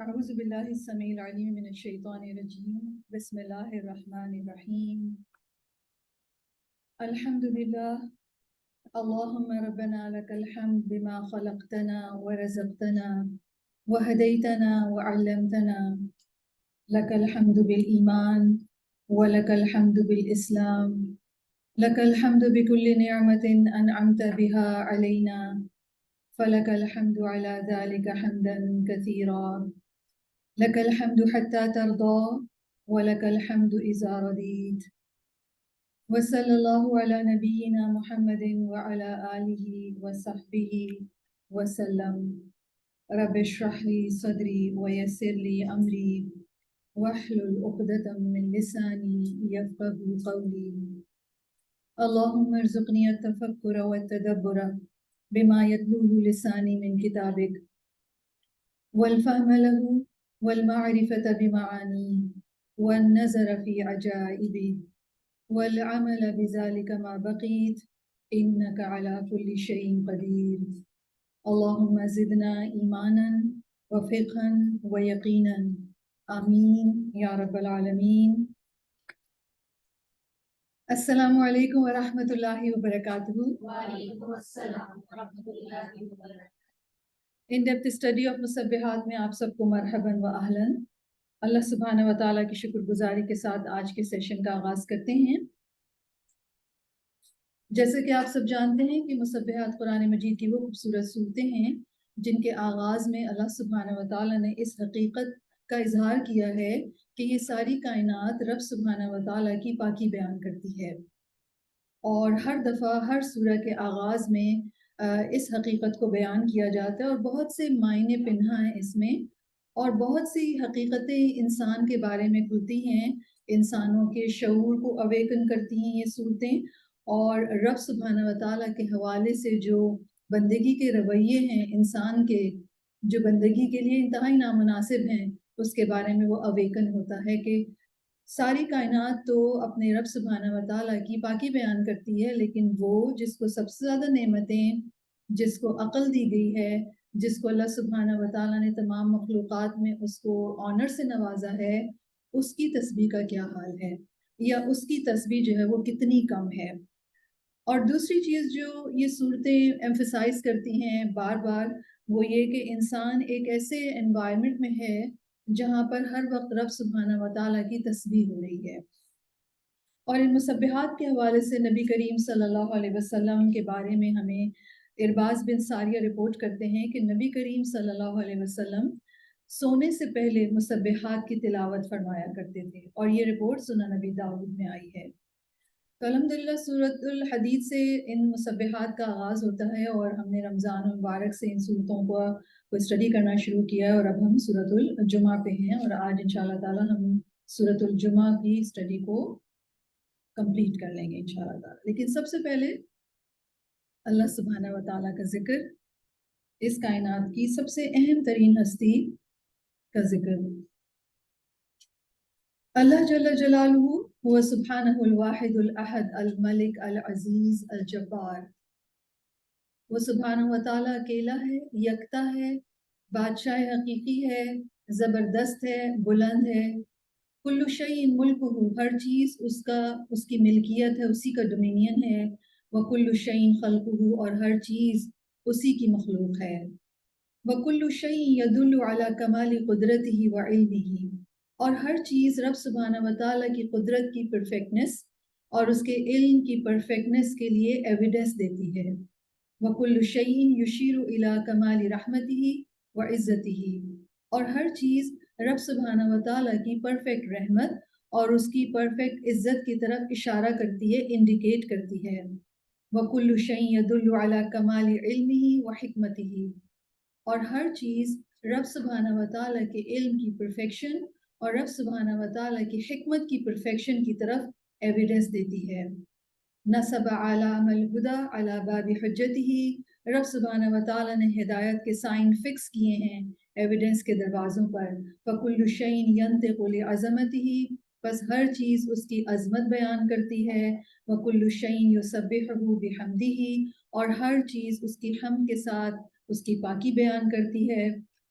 اعوذ باللہ السمیع العلیم من الشیطان الرجیم بسم اللہ الرحمن الرحیم الحمد للہ اللہم ربنا لک الحمد بما خلقتنا ورزقتنا وہدیتنا وعلمتنا لک الحمد بالایمان ولک الحمد بالاسلام لک الحمد بكل نعمة انعمت بها علینا فلک الحمد على ذلك حمدا كثيرا لك الحمد حتى ترضى ولك الحمد إذا رضيت وصلى الله على نبينا محمد وعلى آله وصحبه وسلم رب اشرح لي صدري ويسر لي أمري واحلل عقدة من لساني يفقهوا قولي اللهم ارزقني التفكر والتدبر بما يتلوه لساني من كتابك والفهم له والمعرفة بمعانيه والنظر في عجائبه والعمل بذلك ما بقيت إنك على كل شيء قدير اللهم زدنا إيمانا وفقها ويقينا آمين يا رب العالمين. السلام علیکم ورحمۃ اللہ وبرکاتہ. وعلیکم السلام ورحمۃ اللہ وبرکاتہ. ان ڈیپتھ اسٹڈی آف مسبحات میں آپ سب کو مرحباً و اہلاً. اللہ سبحانہ و تعالیٰ کی شکر گزاری کے ساتھ آج کے سیشن کا آغاز کرتے ہیں. جیسے کہ آپ سب جانتے ہیں کہ مسبحات قرآن مجید کی وہ خوبصورت صورتیں ہیں جن کے آغاز میں اللہ سبحانہ و تعالیٰ نے اس حقیقت کا اظہار کیا ہے کہ یہ ساری کائنات رب سبحانہ و تعالیٰ کی پاکی بیان کرتی ہے، اور ہر دفعہ ہر سورہ کے آغاز میں اس حقیقت کو بیان کیا جاتا ہے، اور بہت سے معنی پنہا ہیں اس میں، اور بہت سی حقیقتیں انسان کے بارے میں کھلتی ہیں، انسانوں کے شعور کو اویکن کرتی ہیں یہ صورتیں، اور رب سبحانہ و تعالیٰ کے حوالے سے جو بندگی کے رویے ہیں انسان کے، جو بندگی کے لیے انتہائی نامناسب ہیں، اس کے بارے میں وہ اویکن ہوتا ہے کہ ساری کائنات تو اپنے رب سبحانہ و تعالیٰ کی پاکی بیان کرتی ہے، لیکن وہ جس کو سب سے زیادہ نعمتیں، جس کو عقل دی گئی ہے، جس کو اللہ سبحانہ و تعالیٰ نے تمام مخلوقات میں اس کو آنر سے نوازا ہے، اس کی تسبیح کا کیا حال ہے، یا اس کی تسبیح جو ہے وہ کتنی کم ہے. اور دوسری چیز جو یہ صورتیں ایمفسائز کرتی ہیں بار بار، وہ یہ کہ انسان ایک ایسے انوائرمنٹ میں ہے جہاں پر ہر وقت رب سبحانہ و تعالیٰ کی تسبیح ہو رہی ہے. اور ان مسبحات کے حوالے سے نبی کریم صلی اللہ علیہ وسلم کے بارے میں ہمیں ارباز بن ساریہ رپورٹ کرتے ہیں کہ نبی کریم صلی اللہ علیہ وسلم سونے سے پہلے مسبحات کی تلاوت فرمایا کرتے تھے، اور یہ رپورٹ سنن نبی داؤد میں آئی ہے. تو الحمدللہ سورۃ الحدید سے ان مسبحات کا آغاز ہوتا ہے، اور ہم نے رمضان المبارک سے ان صورتوں کو اسٹڈی کرنا شروع کیا ہے، اور اب ہم سورۃ الجمعہ پہ ہیں، اور آج انشاءاللہ تعالی ہم سورۃ الجمعہ کی اسٹڈی کو کمپلیٹ کر لیں گے انشاءاللہ تعالی. لیکن سب سے پہلے اللہ سبحانہ و تعالیٰ کا ذکر، اس کائنات کی سب سے اہم ترین ہستی کا ذکر. اللہ جل جلالہ هو سبحانہ الواحد الاحد الملک العزیز الجبار. وہ سبحانہ و تعالیٰ اکیلا ہے، یکتا ہے، بادشاہ حقیقی ہے، زبردست ہے، بلند ہے. کل شیء ملکہ، ہر چیز اس کی ملکیت ہے، اسی کا ڈومینین ہے. وکل شیء خلقہ، اور ہر چیز اسی کی مخلوق ہے. وکل شیء یدل علی کمال قدرتہ وعلمہ، اور ہر چیز رب سبحانہ و تعالیٰ کی قدرت کی پرفیکٹنس اور اس کے علم کی پرفیکٹنس کے لیے ایویڈنس دیتی ہے. وَكُلُّ شَيْءٍ يُشِيرُ إِلَىٰ كَمَالِ رَحْمَتِهِ وَعِزَّتِهِ، اور ہر چیز رب سبحانہ و تعالیٰ کی پرفیکٹ رحمت اور اس کی پرفیکٹ عزت کی طرف اشارہ کرتی ہے، انڈیکیٹ کرتی ہے. وَكُلُّ شَيْءٍ يَدُلُّ عَلَىٰ كَمَالِ عِلْمِهِ وَحِكْمَتِهِ، اور ہر چیز رب سبحانہ و تعالیٰ کے علم کی پرفیکشن اور رب سبحانہ و تعالیٰ کی حکمت کی پرفیکشن کی طرف ایویڈنس دیتی ہے. نصب علام الہدی علی باب حجتہ، رب سبحانہ و تعالیٰ نے ہدایت کے سائن فکس کیے ہیں ایویڈنس کے دروازوں پر. فکل شیء ینطق لعظمتہ، بس ہر چیز اس کی عظمت بیان کرتی ہے. وکل شیء یسبحہ بحمدہ، اور ہر چیز اس کی حمد کے ساتھ اس کی پاکی بیان کرتی ہے.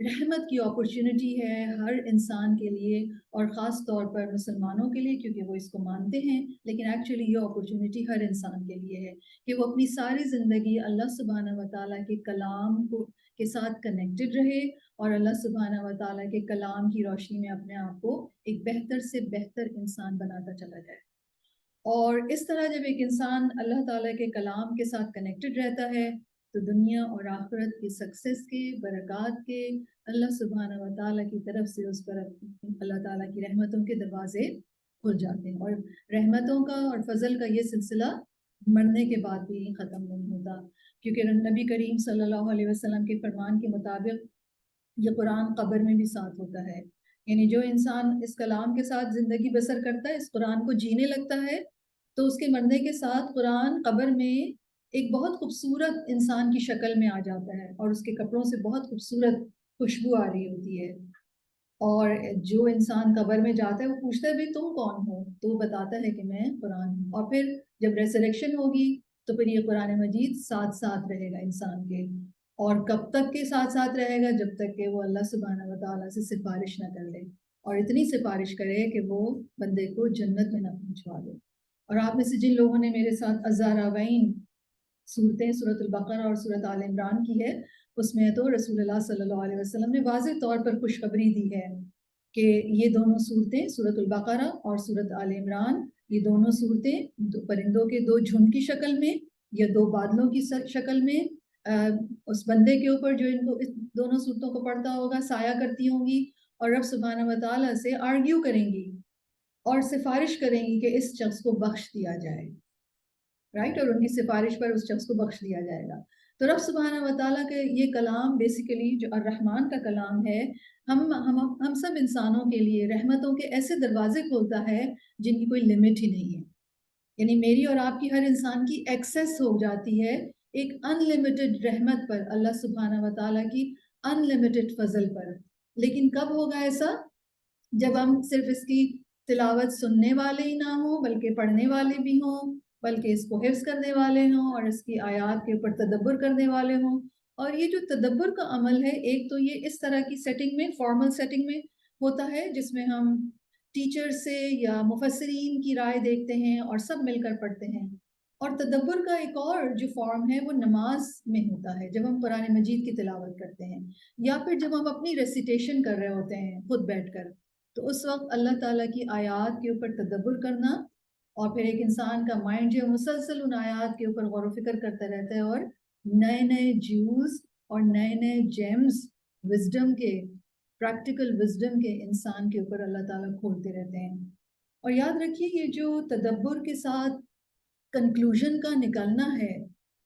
رحمت کی اپرچونٹی ہے ہر انسان کے لیے، اور خاص طور پر مسلمانوں کے لیے کیونکہ وہ اس کو مانتے ہیں، لیکن ایکچولی یہ اپرچونٹی ہر انسان کے لیے ہے کہ وہ اپنی ساری زندگی اللہ سبحانہ و تعالیٰ کے کلام کے ساتھ کنیکٹڈ رہے، اور اللہ سبحانہ و تعالیٰ کے کلام کی روشنی میں اپنے آپ کو ایک بہتر سے بہتر انسان بناتا چلا جائے۔ اور اس طرح جب ایک انسان اللہ تعالیٰ کے کلام کے ساتھ کنیکٹڈ رہتا ہے تو دنیا اور آخرت کی سکسیس کے، برکات کے، اللہ سبحانہ و تعالیٰ کی طرف سے اس پر اللہ تعالیٰ کی رحمتوں کے دروازے کھل جاتے ہیں، اور رحمتوں کا اور فضل کا یہ سلسلہ مرنے کے بعد بھی ختم نہیں ہوتا، کیونکہ نبی کریم صلی اللہ علیہ وسلم کے فرمان کے مطابق یہ قرآن قبر میں بھی ساتھ ہوتا ہے، یعنی جو انسان اس کلام کے ساتھ زندگی بسر کرتا ہے، اس قرآن کو جینے لگتا ہے، تو اس کے مرنے کے ساتھ قرآن قبر میں ایک بہت خوبصورت انسان کی شکل میں آ جاتا ہے، اور اس کے کپڑوں سے بہت خوبصورت خوشبو آ رہی ہوتی ہے، اور جو انسان قبر میں جاتا ہے وہ پوچھتا ہے بھی تم کون ہو، تو وہ بتاتا ہے کہ میں قرآن ہوں، اور پھر جب ریسریکشن ہوگی تو پھر یہ قرآن مجید ساتھ ساتھ رہے گا انسان کے، اور کب تک کے ساتھ ساتھ رہے گا؟ جب تک کہ وہ اللہ سبحانہ و تعالیٰ سے سفارش نہ کر لے، اور اتنی سفارش کرے کہ وہ بندے کو جنت میں نہ پہنچوا دے۔ اور آپ میں سے جن لوگوں نے میرے ساتھ الزہراوین صورتیں سورۃ البقرہ اور سورۃ آل عمران کی ہے، اس میں تو رسول اللہ صلی اللہ علیہ وسلم نے واضح طور پر خوشخبری دی ہے کہ یہ دونوں صورتیں سورۃ البقرہ اور سورۃ آل عمران، یہ دونوں صورتیں پرندوں کے دو جھنڈ کی شکل میں یا دو بادلوں کی شکل میں اس بندے کے اوپر جو ان کو اس دونوں صورتوں کو پڑھتا ہوگا سایہ کرتی ہوں گی، اور رب سبحانہ و تعالیٰ سے آرگیو کریں گی اور سفارش کریں گی کہ اس شخص کو بخش دیا جائے، رائٹ، اور ان کی سفارش پر اس شخص کو بخش دیا جائے گا۔ تو رب سبحانہ و تعالیٰ کے یہ کلام بیسیکلی جو الرحمن کا کلام ہے، ہم سب انسانوں کے لیے رحمتوں کے ایسے دروازے کھولتا ہے جن کی کوئی لمٹ ہی نہیں ہے، یعنی میری اور آپ کی ہر انسان کی ایکسیس ہو جاتی ہے ایک ان لمیٹڈ رحمت پر، اللہ سبحانہ و تعالیٰ کی ان لمیٹڈ فضل پر۔ لیکن کب ہوگا ایسا؟ جب ہم صرف اس کی تلاوت سننے والے ہی نہ ہوں بلکہ پڑھنے والے بھی ہوں، بلکہ اس کو حفظ کرنے والے ہوں اور اس کی آیات کے اوپر تدبر کرنے والے ہوں۔ اور یہ جو تدبر کا عمل ہے، ایک تو یہ اس طرح کی سیٹنگ میں، فارمل سیٹنگ میں ہوتا ہے جس میں ہم ٹیچر سے یا مفسرین کی رائے دیکھتے ہیں اور سب مل کر پڑھتے ہیں، اور تدبر کا ایک اور جو فارم ہے وہ نماز میں ہوتا ہے جب ہم قرآن مجید کی تلاوت کرتے ہیں، یا پھر جب ہم اپنی ریسیٹیشن کر رہے ہوتے ہیں خود بیٹھ کر، تو اس وقت اللہ تعالیٰ کی آیات کے اوپر تدبر کرنا، اور پھر ایک انسان کا مائنڈ جو مسلسل ان آیات کے اوپر غور و فکر کرتا رہتا ہے، اور نئے نئے جیوز اور نئے نئے جیمز وزڈم کے، پریکٹیکل وزڈم کے انسان کے اوپر اللہ تعالیٰ کھولتے رہتے ہیں۔ اور یاد رکھیے یہ جو تدبر کے ساتھ کنکلوژن کا نکلنا ہے،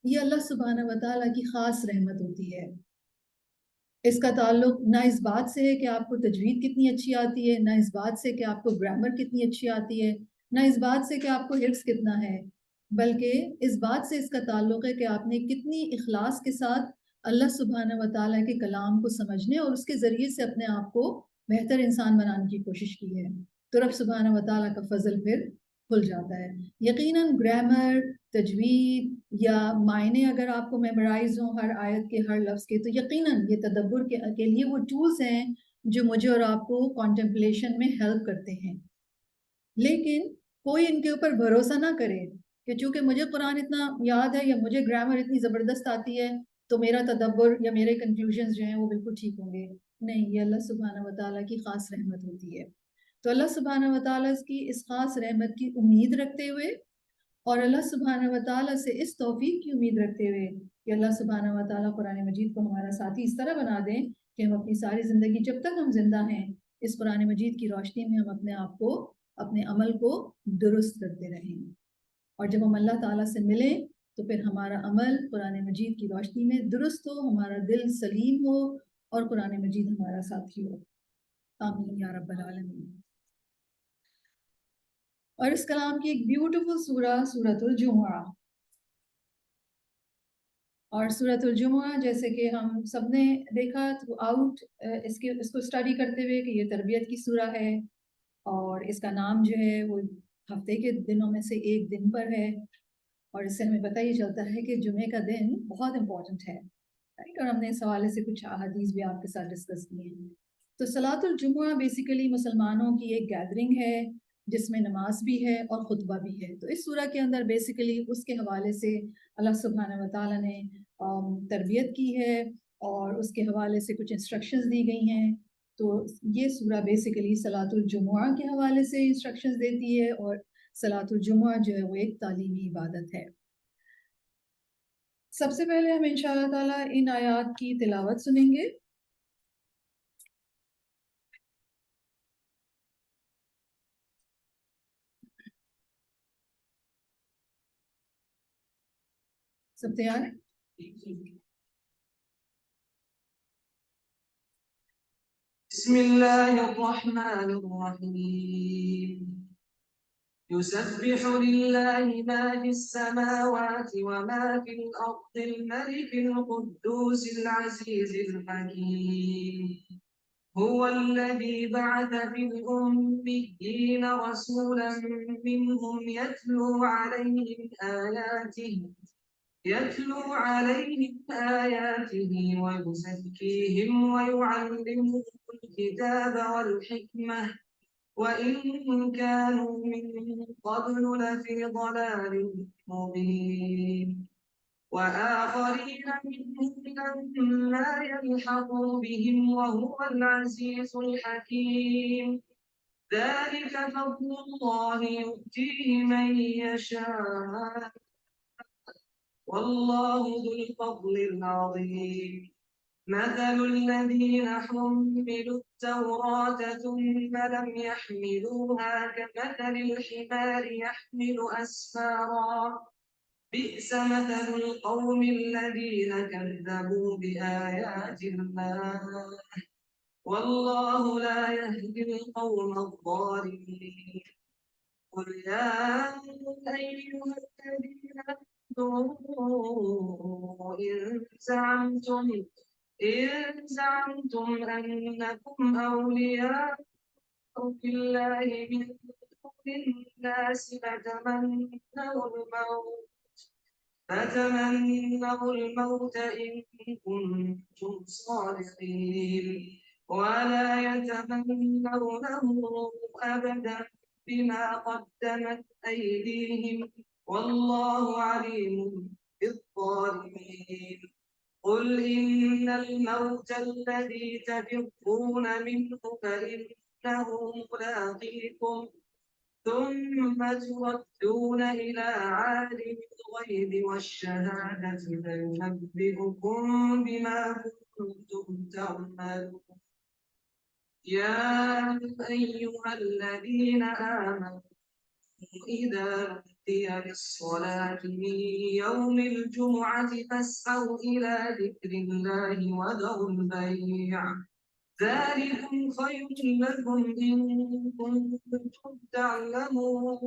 یہ اللہ سبحانہ و تعالیٰ کی خاص رحمت ہوتی ہے۔ اس کا تعلق نہ اس بات سے ہے کہ آپ کو تجوید کتنی اچھی آتی ہے، نہ اس بات سے کہ آپ کو گرامر کتنی اچھی آتی ہے، نہ اس بات سے کہ آپ کو حفظ کتنا ہے، بلکہ اس بات سے اس کا تعلق ہے کہ آپ نے کتنی اخلاص کے ساتھ اللہ سبحانہ و تعالیٰ کے کلام کو سمجھنے اور اس کے ذریعے سے اپنے آپ کو بہتر انسان بنانے کی کوشش کی ہے، تو رب سبحانہ و تعالیٰ کا فضل پھر کھل جاتا ہے۔ یقیناً گرامر، تجوید یا معنی اگر آپ کو میمورائز ہوں ہر آیت کے، ہر لفظ کے، تو یقیناً یہ تدبر کے لیے وہ ٹولز ہیں جو مجھے اور آپ کو کانٹمپلیشن میں ہیلپ کرتے ہیں، لیکن کوئی ان کے اوپر بھروسہ نہ کرے کہ چونکہ مجھے قرآن اتنا یاد ہے یا مجھے گرامر اتنی زبردست آتی ہے تو میرا تدبر یا میرے کنکلوژنز جو ہیں وہ بالکل ٹھیک ہوں گے۔ نہیں، یہ اللہ سبحانہ و تعالیٰ کی خاص رحمت ہوتی ہے۔ تو اللہ سبحانہ و تعالیٰ کی اس خاص رحمت کی امید رکھتے ہوئے، اور اللہ سبحانہ و تعالیٰ سے اس توفیق کی امید رکھتے ہوئے کہ اللہ سبحانہ و تعالیٰ قرآن مجید کو ہمارا ساتھی اس طرح بنا دیں کہ ہم اپنی ساری زندگی جب تک ہم زندہ ہیں اس قرآن مجید کی روشنی میں ہم اپنے آپ کو، اپنے عمل کو درست کرتے رہیں، اور جب ہم اللہ تعالیٰ سے ملیں تو پھر ہمارا عمل قرآن مجید کی روشنی میں درست ہو، ہمارا دل سلیم ہو، اور قرآن مجید ہمارا ساتھی ہو۔ آمین یا رب العالمین۔ اور اس کلام کی ایک بیوٹیفل سورہ سورۃ الجمعہ، اور سورۃ الجمعہ جیسے کہ ہم سب نے دیکھا تھرو آؤٹ اس کو اسٹڈی کرتے ہوئے کہ یہ تربیت کی سورہ ہے، اور اس کا نام جو ہے وہ ہفتے کے دنوں میں سے ایک دن پر ہے، اور اس سے ہمیں پتہ ہی چلتا ہے کہ جمعے کا دن بہت امپورٹنٹ ہے، اور ہم نے اس حوالے سے کچھ احادیث بھی آپ کے ساتھ ڈسکس کی ہیں. تو صلاۃ الجمعہ بیسیکلی مسلمانوں کی ایک گیدرنگ ہے جس میں نماز بھی ہے اور خطبہ بھی ہے. تو اس سورہ کے اندر بیسیکلی اس کے حوالے سے اللہ سبحانہ و تعالیٰ نے تربیت کی ہے اور اس کے حوالے سے کچھ انسٹرکشنز دی گئی ہیں. تو یہ سورہ بیسیکلی صلاۃ الجمعہ کے حوالے سے انسٹرکشنز دیتی ہے، اور صلاۃ الجمعہ جو ہے وہ ایک تعلیمی عبادت ہے. سب سے پہلے ہم انشاءاللہ تعالیٰ ان آیات کی تلاوت سنیں گے. سب تیار ہیں؟ بسم الله الرحمن الرحيم يسبح لله ما في السماوات وما في الأرض الملك القدوس العزيز الحكيم هو الذي بعث في الأميين رسولا منهم يتلو عليهم آياته ويزكيهم ويعلمهم الكتاب والحكمة وإن كانوا من قبل لفي ضلال مبين وآخرين منهم لما يلحقوا بهم وهو العزيز الحكيم ذلك فضل الله يؤتيه من يشاء والله ذو الفضل العظيم مثل الذين حملوا التوراة ثم لم يحملوها كمثل الحمار يحمل أسفارا بئس مثل القوم الذين كذبوا بآيات الله والله لا يهدي القوم الظالمين قل يا أيها الذين آمنوا إن زعمتم أنكم أولياء في الله من دون الناس فتمنوا الموت إن كنتم صادقين ولا يتمنونه أبدا بما قدمت أيديهم والله عليم بالظالمين قل إن الموت الذي تفرون منه فإنه ملاقيكم ثم تردون إلى عالم الغيب والشهادة فينبئكم بما كنتم تعملون يا أيها الذين آمنوا إذا نودي للصلاة من يوم الجمعة فاسعوا إلى ذكر الله وذروا البيع ذلكم خير لكم إن كنتم تعلمون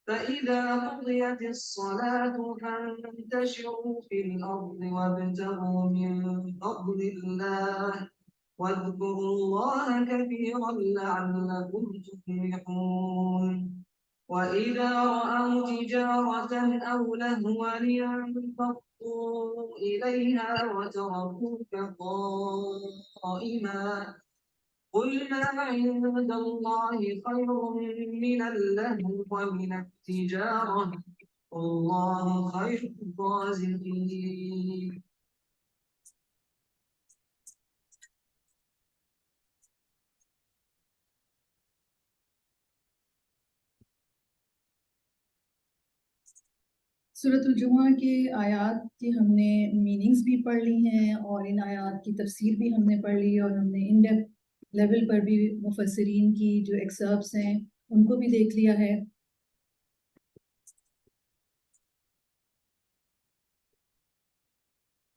فإذا قضيت الصلاة فانتشروا في الأرض وابتغوا من فضل الله واذكروا الله كثيرا لعلكم تفلحون وإذا رأوا تجارة أو لهوا انفضوا إليها وتركوك قائما قل ما عند الله خير من اللهو ومن التجارة والله خير الرازقين سورۃ الجمعہ کے آیات کی ہم نے میننگز بھی پڑھ لی ہیں اور ان آیات کی تفسیر بھی ہم نے پڑھ لی، اور ہم نے ان ڈیپتھ لیول پر بھی مفسرین کی جو ایکسرپٹس ہیں ان کو بھی دیکھ لیا ہے.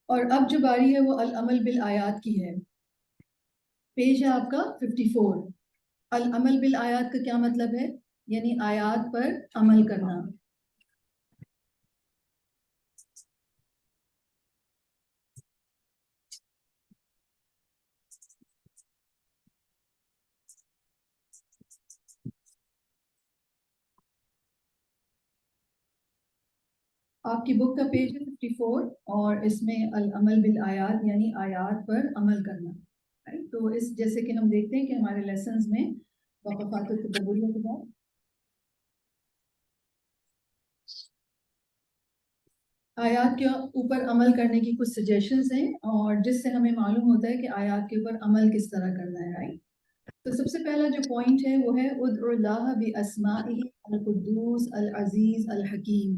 اور اب جو باری ہے وہ العمل بالآیات کی ہے. پیج ہے آپ کا 54. العمل بالآیات کا کیا مطلب ہے؟ یعنی آیات پر عمل کرنا. آپ کی بک کا پیج ہے 54 اور اس میں العمل بالآیات یعنی آیات پر عمل کرنا. تو اس جیسے کہ ہم دیکھتے ہیں کہ ہمارے لیسنز میں وقفات التدبریہ کے بعد آیات کے اوپر عمل کرنے کی کچھ سجیشنز ہیں اور جس سے ہمیں معلوم ہوتا ہے کہ آیات کے اوپر عمل کس طرح کرنا ہے. رائٹ. تو سب سے پہلا جو پوائنٹ ہے وہ ہے ادعوا اللہ باسمائہ القدوس العزیز الحکیم.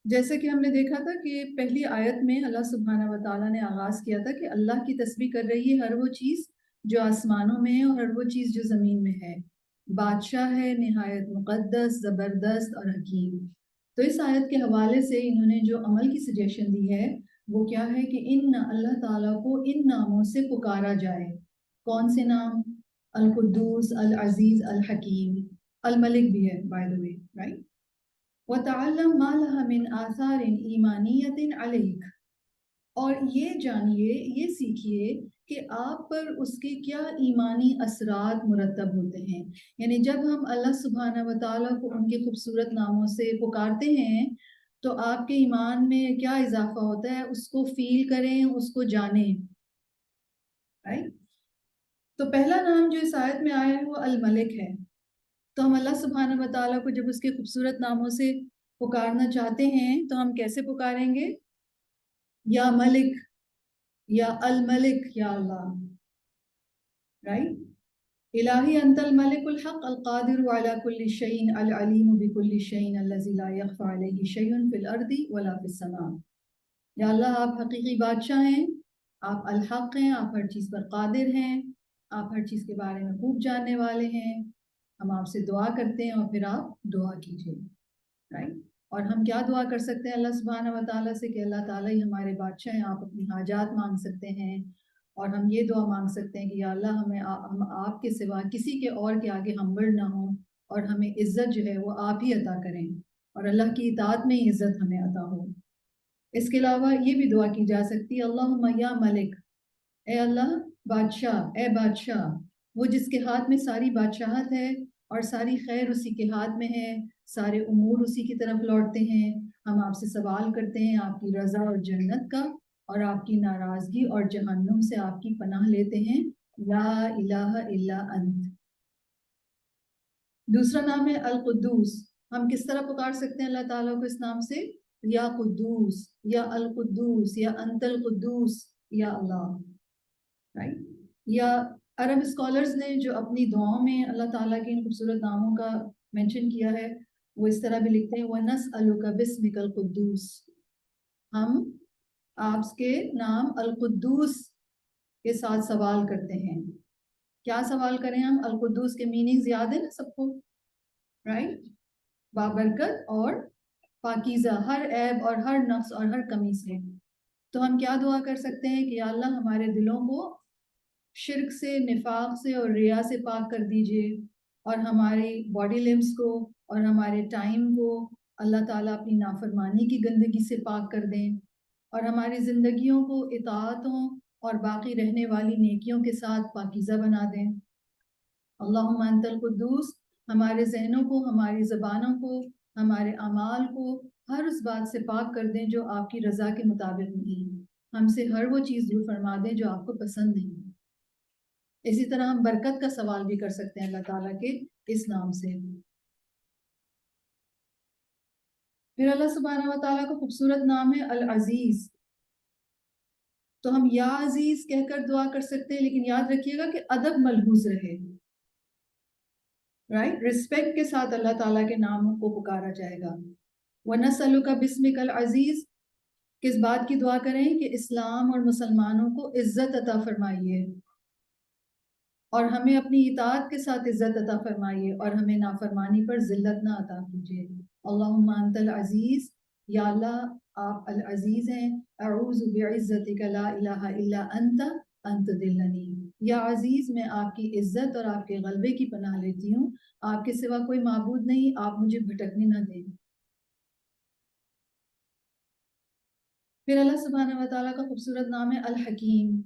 جیسے کہ ہم نے دیکھا تھا کہ پہلی آیت میں اللہ سبحانہ و تعالیٰ نے آغاز کیا تھا کہ اللہ کی تسبیح کر رہی ہے ہر وہ چیز جو آسمانوں میں ہے اور ہر وہ چیز جو زمین میں ہے. بادشاہ ہے نہایت مقدس زبردست اور حکیم. تو اس آیت کے حوالے سے انہوں نے جو عمل کی سجیشن دی ہے وہ کیا ہے کہ ان اللہ تعالیٰ کو ان ناموں سے پکارا جائے. کون سے نام؟ القدوس العزیز الحکیم. الملک بھی ہے بائی دا وے. رائٹ. وَتَعَلَّمْ مَا لَهَا مِنْ آثَارٍ إِيمَانِيَّةٍ عَلَيْكَ. اور یہ جانیے یہ سیکھیے کہ آپ پر اس کے کیا ایمانی اثرات مرتب ہوتے ہیں. یعنی جب ہم اللہ سبحانہ و تعالیٰ کو ان کے خوبصورت ناموں سے پکارتے ہیں تو آپ کے ایمان میں کیا اضافہ ہوتا ہے اس کو فیل کریں اس کو جانیں. رائٹ. تو پہلا نام جو اس آیت میں آیا ہے وہ الملک ہے. تو ہم اللہ سبحانہ و تعالیٰ کو جب اس کے خوبصورت ناموں سے پکارنا چاہتے ہیں تو ہم کیسے پکاریں گے؟ یا ملک یا الملک یا اللہ. رائٹ. الہی انت الملک الحق القادر على كل شيء العلیم بكل شيء الذي لا يخفى عليه شيء في الارض ولا في السماء. یا اللہ آپ حقیقی بادشاہ ہیں، آپ الحق ہیں، آپ ہر چیز پر قادر ہیں، آپ ہر چیز کے بارے میں خوب جاننے والے ہیں. ہم آپ سے دعا کرتے ہیں اور پھر آپ دعا کیجیے. رائٹ. اور ہم کیا دعا کر سکتے ہیں اللہ سبحانہ و تعالیٰ سے کہ اللہ تعالیٰ ہی ہمارے بادشاہ ہیں، آپ اپنی حاجات مانگ سکتے ہیں اور ہم یہ دعا مانگ سکتے ہیں کہ یا اللہ ہم آپ کے سوا کسی کے اور کے آگے ہمبل نہ ہوں اور ہمیں عزت جو ہے وہ آپ ہی عطا کریں اور اللہ کی اطاعت میں ہی عزت ہمیں عطا ہو. اس کے علاوہ یہ بھی دعا کی جا سکتی ہے اللہم یا ملک، اے اللہ بادشاہ، اے بادشاہ وہ جس کے ہاتھ میں ساری بادشاہت ہے اور ساری خیر اسی کے ہاتھ میں ہے، سارے امور اسی کی طرف لوٹتے ہیں. ہم آپ سے سوال کرتے ہیں آپ کی رضا اور جنت کا اور آپ کی ناراضگی اور جہنم سے آپ کی پناہ لیتے ہیں. لا الہ الا انت. دوسرا نام ہے القدوس. ہم کس طرح پکار سکتے ہیں اللہ تعالیٰ کو اس نام سے؟ یا قدوس یا القدوس یا انت القدوس یا اللہ. رائٹ. یا عرب اسکالرز نے جو اپنی دعاؤں میں اللہ تعالیٰ کے ان خوبصورت ناموں کا مینشن کیا ہے وہ اس طرح بھی لکھتے ہیں وَنَسْأَلُكَ بِاسْمِكَ الْقُدُّوسِ. ہم آپ کے نام القدوس کے ساتھ سوال کرتے ہیں. کیا سوال کریں ہم؟ القدوس کے میننگز یاد ہے نا سب کو؟ رائٹ. بابرکت اور پاکیزہ، ہر عیب اور ہر نقص اور ہر کمی سے. تو ہم کیا دعا کر سکتے ہیں کہ یا اللہ ہمارے دلوں کو شرک سے، نفاق سے اور ریا سے پاک کر دیجئے اور ہماری باڈی لمبس کو اور ہمارے ٹائم کو اللہ تعالیٰ اپنی نافرمانی کی گندگی سے پاک کر دیں اور ہماری زندگیوں کو اطاعتوں اور باقی رہنے والی نیکیوں کے ساتھ پاکیزہ بنا دیں. اللہم انت القدوس ہمارے ذہنوں کو، ہماری زبانوں کو، ہمارے اعمال کو ہر اس بات سے پاک کر دیں جو آپ کی رضا کے مطابق نہیں. ہم سے ہر وہ چیز دور فرما دیں جو آپ کو پسند نہیں. اسی طرح ہم برکت کا سوال بھی کر سکتے ہیں اللہ تعالیٰ کے اس نام سے. پھر اللہ سبحانہ و تعالیٰ کا خوبصورت نام ہے العزیز. تو ہم یا عزیز کہہ کر دعا کر سکتے ہیں لیکن یاد رکھیے گا کہ ادب ملحوظ رہے. رائٹ. رسپیکٹ کے ساتھ اللہ تعالیٰ کے ناموں کو پکارا جائے گا. وَنَسْأَلُكَ بِاسْمِكَ الْعَزِيزِ. کس بات کی دعا کریں کہ اسلام اور مسلمانوں کو عزت عطا فرمائیے اور ہمیں اپنی اطاعت کے ساتھ عزت عطا فرمائیے اور ہمیں نافرمانی پر ذلت نہ عطا کیجیے. اللہم انت العزیز. یا اللہ آپ العزیز ہیں. اعوذ بعزتک لا الہ الا انت انت دلنی. یا عزیز میں آپ کی عزت اور آپ کے غلبے کی پناہ لیتی ہوں، آپ کے سوا کوئی معبود نہیں، آپ مجھے بھٹکنے نہ دیں. پھر اللہ سبحانہ و تعالیٰ کا خوبصورت نام ہے الحکیم،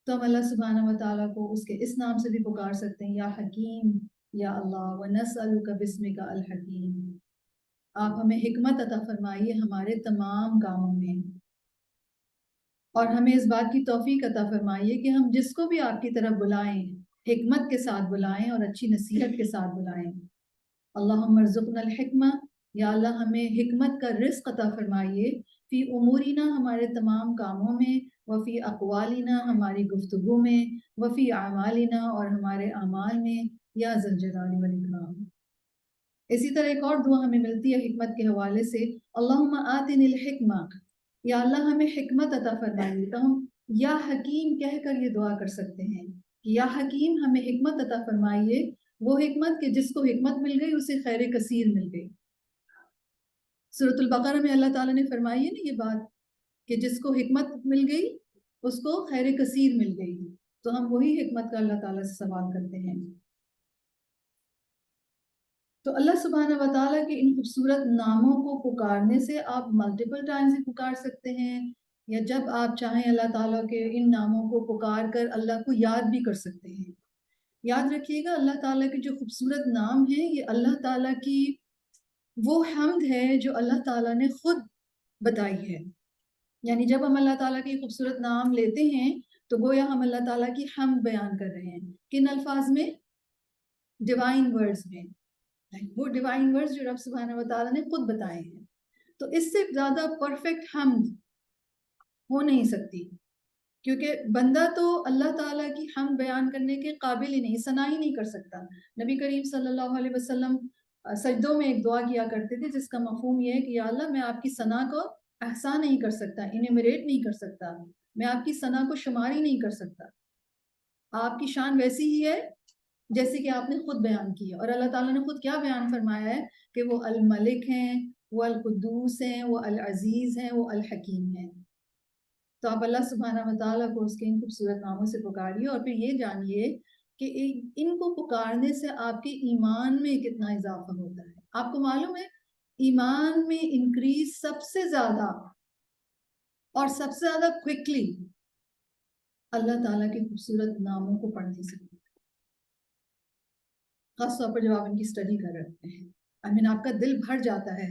تو ہم اللہ سبحانہ و تعالیٰ کو اس کے اس نام سے بھی پکار سکتے ہیں، یا حکیم یا اللہ، وَنَسْأَلُكَ بِاسْمِكَ الحکیم، آپ ہمیں حکمت عطا فرمائیے ہمارے تمام کاموں میں، اور ہمیں اس بات کی توفیق عطا فرمائیے کہ ہم جس کو بھی آپ کی طرف بلائیں حکمت کے ساتھ بلائیں اور اچھی نصیحت کے ساتھ بلائیں۔ اللہم ارزقنا الحکمہ، یا اللہ ہمیں حکمت کا رزق عطا فرمائیے، فی امورنا ہمارے تمام کاموں میں، وفی اقوالنا ہماری گفتگو میں، وفی اعمالنا اور ہمارے اعمال میں، یا ذا الجلال والاکرام۔ اسی طرح ایک اور دعا ہمیں ملتی ہے حکمت کے حوالے سے، اللہم آتنی الحکمہ، یا اللہ ہمیں حکمت عطا فرمائیے، تو ہم یا حکیم کہہ کر یہ دعا کر سکتے ہیں کہ یا حکیم ہمیں حکمت عطا فرمائیے، وہ حکمت کہ جس کو حکمت مل گئی اسے خیر کثیر مل گئی۔ سورۃ البقرہ میں اللہ تعالیٰ نے فرمائی ہے نا یہ بات کہ جس کو حکمت مل گئی اس کو خیر کثیر مل گئی، تو ہم وہی حکمت کا اللہ تعالیٰ سے سوال کرتے ہیں۔ تو اللہ سبحانہ و تعالیٰ کے ان خوبصورت ناموں کو پکارنے سے آپ ملٹیپل ٹائمز ہی پکار سکتے ہیں، یا جب آپ چاہیں اللہ تعالیٰ کے ان ناموں کو پکار کر اللہ کو یاد بھی کر سکتے ہیں۔ یاد رکھیے گا اللہ تعالیٰ کے جو خوبصورت نام ہیں یہ اللہ تعالیٰ کی وہ حمد ہے جو اللہ تعالیٰ نے خود بتائی ہے، یعنی جب ہم اللہ تعالیٰ کے خوبصورت نام لیتے ہیں تو گویا ہم اللہ تعالیٰ کی حمد بیان کر رہے ہیں، کن الفاظ میں؟ ڈیوائن ورڈز میں، وہ ڈیوائن ورڈز جو رب سبحانہ و تعالیٰ نے خود بتائے ہیں، تو اس سے زیادہ پرفیکٹ حمد ہو نہیں سکتی، کیونکہ بندہ تو اللہ تعالیٰ کی حمد بیان کرنے کے قابل ہی نہیں، ثنا ہی نہیں کر سکتا۔ نبی کریم صلی اللہ علیہ وسلم سجدوں میں ایک دعا کیا کرتے تھے جس کا مفہوم یہ ہے کہ یا اللہ میں آپ کی ثنا کو احسان نہیں کر سکتا، انیمریٹ نہیں کر سکتا، میں آپ کی ثنا کو شمار ہی نہیں کر سکتا، آپ کی شان ویسی ہی ہے جیسے کہ آپ نے خود بیان کی ہے۔ اور اللہ تعالیٰ نے خود کیا بیان فرمایا ہے کہ وہ الملک ہیں، وہ القدوس ہیں، وہ العزیز ہیں، وہ الحکیم ہیں۔ تو آپ اللہ سبحانہ و تعالیٰ کو اس کے ان خوبصورت ناموں سے پکاریے، اور پھر یہ جانیے کہ ان کو پکارنے سے آپ کے ایمان میں کتنا اضافہ ہوتا ہے۔ آپ کو معلوم ہے ایمان میں انکریز سب سے زیادہ اور سب سے زیادہ کوئکلی اللہ تعالیٰ کے خوبصورت ناموں کو پڑھنے سے، خاص طور پر جب آپ ان کی اسٹڈی کر رہے ہوتے ہیں، آپ کا دل بھر جاتا ہے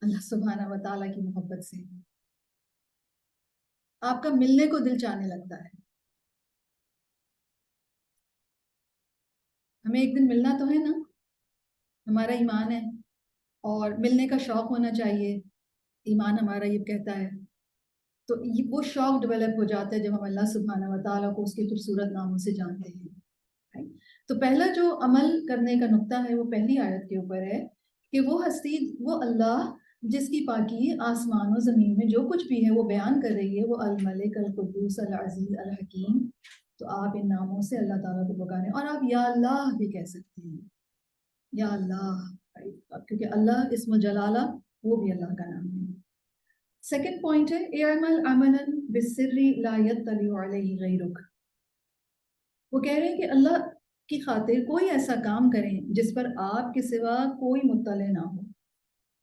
اللہ سبحانہ و تعالیٰ کی محبت سے، آپ کا ملنے کو دل چاہنے لگتا ہے۔ ہمیں ایک دن ملنا تو ہے نا، ہمارا ایمان ہے اور ملنے کا شوق ہونا چاہیے، ایمان ہمارا یہ کہتا ہے، تو وہ شوق ڈیولپ ہو جاتا ہے جب ہم اللہ سبحانہ و تعالیٰ کو اس کے خوبصورت ناموں سے جانتے ہیں۔ تو پہلا جو عمل کرنے کا نقطہ ہے وہ پہلی آیت کے اوپر ہے کہ وہ ہستی، وہ اللہ جس کی پاکی آسمان و زمین میں جو کچھ بھی ہے وہ بیان کر رہی ہے، وہ الملک، القدوس، العزیز، الحکیم، تو آپ ان ناموں سے اللہ تعالیٰ کو پکاریں، اور آپ یا اللہ بھی کہہ سکتے ہیں، یا اللہ، کیونکہ اللہ اسم جلالہ وہ بھی اللہ کا نام ہے۔ سیکنڈ پوائنٹ ہے اعمل عملا بالسر لا یطلع علیہ غیرک، وہ کہہ رہے ہیں کہ اللہ کی خاطر کوئی ایسا کام کریں جس پر آپ کے سوا کوئی مطلع نہ ہو،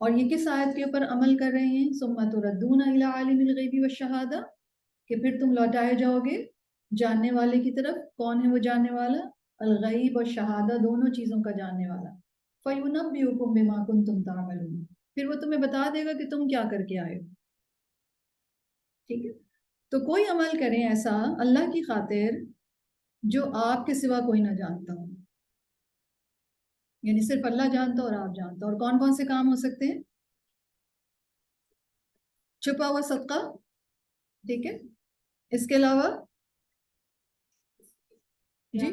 اور یہ کس آیت کے اوپر عمل کر رہے ہیں؟ ثم تردون الی عالم الغیب والشہادہ، کہ پھر تم لوٹائے جاؤ گے جاننے والے کی طرف۔ کون ہے وہ جاننے والا؟ الغیب اور شہادہ، دونوں چیزوں کا جاننے والا۔ فَيُنَبِّئُكُم بِمَا كُنتُمْ تَعْمَلُونَ، پھر وہ تمہیں بتا دے گا کہ تم کیا کر کے آئے ہو، ٹھیک ہے؟ تو کوئی عمل کریں ایسا اللہ کی خاطر جو آپ کے سوا کوئی نہ جانتا ہو، یعنی صرف اللہ جانتا اور آپ جانتا۔ اور کون کون سے کام ہو سکتے ہیں؟ چھپا ہوا صدقہ، ٹھیک ہے، اس کے علاوہ جی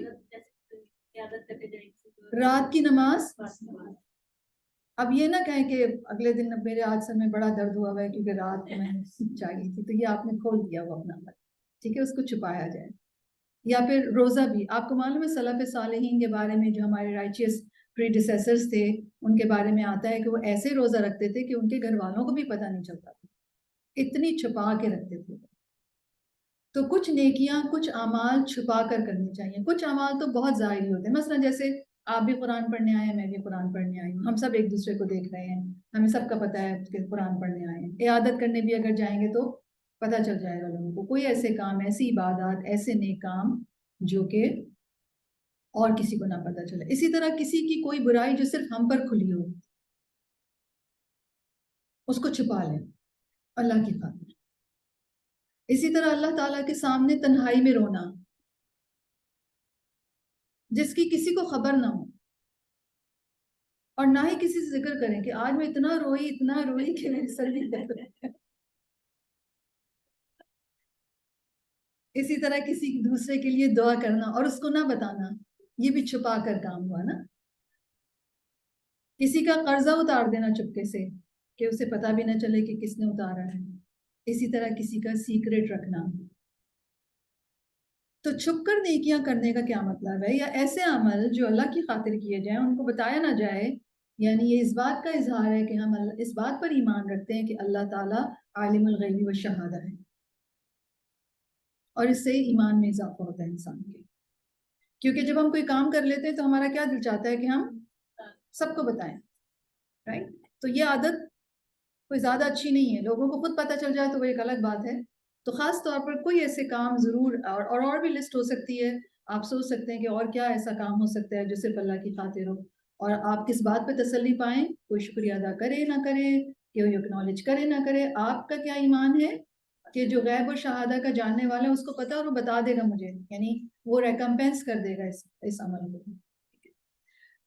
رات کی نماز۔ اب یہ نہ کہیں کہ اگلے دن میرے آج سر میں بڑا درد ہوا ہے کیونکہ رات میں چاہیے تھی، تو یہ آپ نے کھول دیا وہ اپنا، ٹھیک ہے، اس کو چھپایا جائے۔ یا پھر روزہ بھی، آپ کو معلوم ہے سلف صالحین کے بارے میں جو ہمارے رائچیس پریڈیسیسرز تھے ان کے بارے میں آتا ہے کہ وہ ایسے روزہ رکھتے تھے کہ ان کے گھر والوں کو بھی پتہ نہیں چلتا تھا، اتنی چھپا کے رکھتے تھے۔ تو کچھ نیکیاں، کچھ اعمال چھپا کر کرنی چاہیے، کچھ اعمال تو بہت ظاہری ہوتے ہیں، مثلا جیسے آپ بھی قرآن پڑھنے آئے ہیں، میں بھی قرآن پڑھنے آئی ہوں، ہم سب ایک دوسرے کو دیکھ رہے ہیں، ہمیں سب کا پتہ ہے کہ قرآن پڑھنے آئے ہیں۔ عیادت کرنے بھی اگر جائیں گے تو پتہ چل جائے گا لوگوں کو کوئی ایسے کام، ایسی عبادات، ایسے نیک کام جو کہ اور کسی کو نہ پتہ چلے. اسی طرح کسی کی کوئی برائی جو صرف ہم پر کھلی ہو اس کو چھپا لیں اللہ کی خاطر. اسی طرح اللہ تعالیٰ کے سامنے تنہائی میں رونا جس کی کسی کو خبر نہ ہو، اور نہ ہی کسی سے ذکر کریں کہ آج میں اتنا روئی کہ میری سر بھی درد ہے. اسی طرح کسی دوسرے کے لیے دعا کرنا اور اس کو نہ بتانا، یہ بھی چھپا کر کام ہوا نا. کسی کا قرضہ اتار دینا چپکے سے کہ اسے پتہ بھی نہ چلے کہ کس نے اتارا ہے. اسی طرح کسی کا سیکرٹ رکھنا. تو چھپ کر نیکیاں کرنے کا کیا مطلب ہے؟ یا ایسے عمل جو اللہ کی خاطر کیے جائیں ان کو بتایا نہ جائے، یعنی یہ اس بات کا اظہار ہے کہ ہم اس بات پر ایمان رکھتے ہیں کہ اللہ تعالیٰ عالم الغیب و شہادہ ہے، اور اس سے ایمان میں اضافہ ہوتا ہے انسان کے. کیونکہ جب ہم کوئی کام کر لیتے ہیں تو ہمارا کیا دل چاہتا ہے کہ ہم سب کو بتائیں، رائٹ؟ تو یہ عادت کوئی زیادہ اچھی نہیں ہے. لوگوں کو خود پتہ چل جائے تو وہ ایک الگ بات ہے. تو خاص طور پر کوئی ایسے کام ضرور، اور بھی لسٹ ہو سکتی ہے. آپ سوچ سکتے ہیں کہ اور کیا ایسا کام ہو سکتا ہے جو صرف اللہ کی خاطر ہو، اور آپ کس بات پہ تسلی پائیں. کوئی شکریہ ادا کرے نہ کرے، کوئی اکنالج کرے نہ کرے، آپ کا کیا ایمان ہے کہ جو غیب اور شہادہ کا جاننے والا ہے اس کو پتہ اور وہ بتا دے گا مجھے، یعنی وہ ریکمپینس کر دے گا اس عمل کو.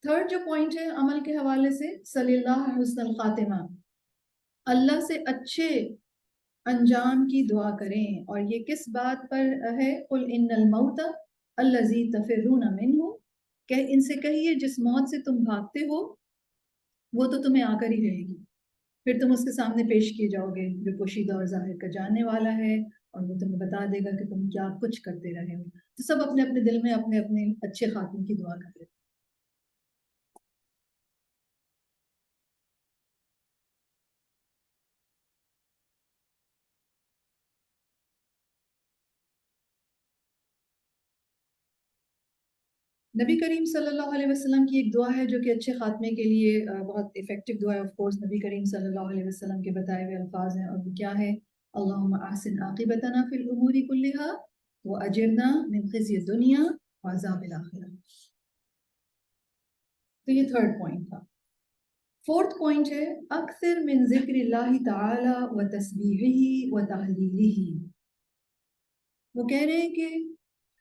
تھرڈ جو پوائنٹ ہے عمل کے حوالے سے، صلی اللہ حسن الخاتمہ، اللہ سے اچھے انجام کی دعا کریں. اور یہ کس بات پر ہے؟ قل ان الموت الذی تفرون منہ، کہ ان سے کہیے جس موت سے تم بھاگتے ہو وہ تو تمہیں آ کر ہی رہے گی، پھر تم اس کے سامنے پیش کیے جاؤ گے جو پوشیدہ اور ظاہر کا جاننے والا ہے، اور وہ تمہیں بتا دے گا کہ تم کیا کچھ کرتے رہے ہو. تو سب اپنے اپنے دل میں اپنے اپنے اچھے خاتمے کی دعا کر رہے ہیں. نبی کریم صلی اللہ علیہ وسلم کی ایک دعا ہے جو کہ اچھے خاتمے کے لیے بہت افیکٹو دعا ہے. آف کورس نبی کریم صلی اللہ علیہ وسلم کے بتائے ہوئے الفاظ ہیں، اور وہ کیا ہے؟ اللہم احسن عاقبتنا فی الامور کلہا واجرنا من خزی الدنیا وعذاب الاخرہ. تو یہ تھرڈ پوائنٹ تھا. فورتھ پوائنٹ ہے اکثر من ذکر اللہ تعالی و تسبیحہ و تہلیلہ. وہ کہہ رہے ہیں کہ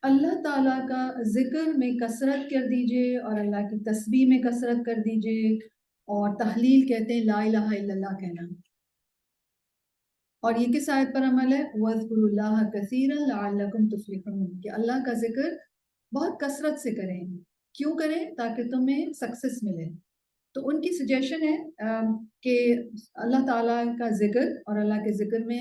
اللہ تعالیٰ کا ذکر میں کثرت کر دیجئے، اور اللہ کی تسبیح میں کثرت کر دیجئے، اور تحلیل کہتے ہیں لا الہ الا اللہ کہنا. اور یہ کس آیت پر عمل ہے؟ وَاذْكُرُوا اللَّهَ كَثِيرًا لَعَلَّكُمْ تُفْلِحُونَ، کہ اللہ کا ذکر بہت کثرت سے کریں. کیوں کریں؟ تاکہ تمہیں سکسس ملے. تو ان کی سجیشن ہے کہ اللہ تعالیٰ کا ذکر، اور اللہ کے ذکر میں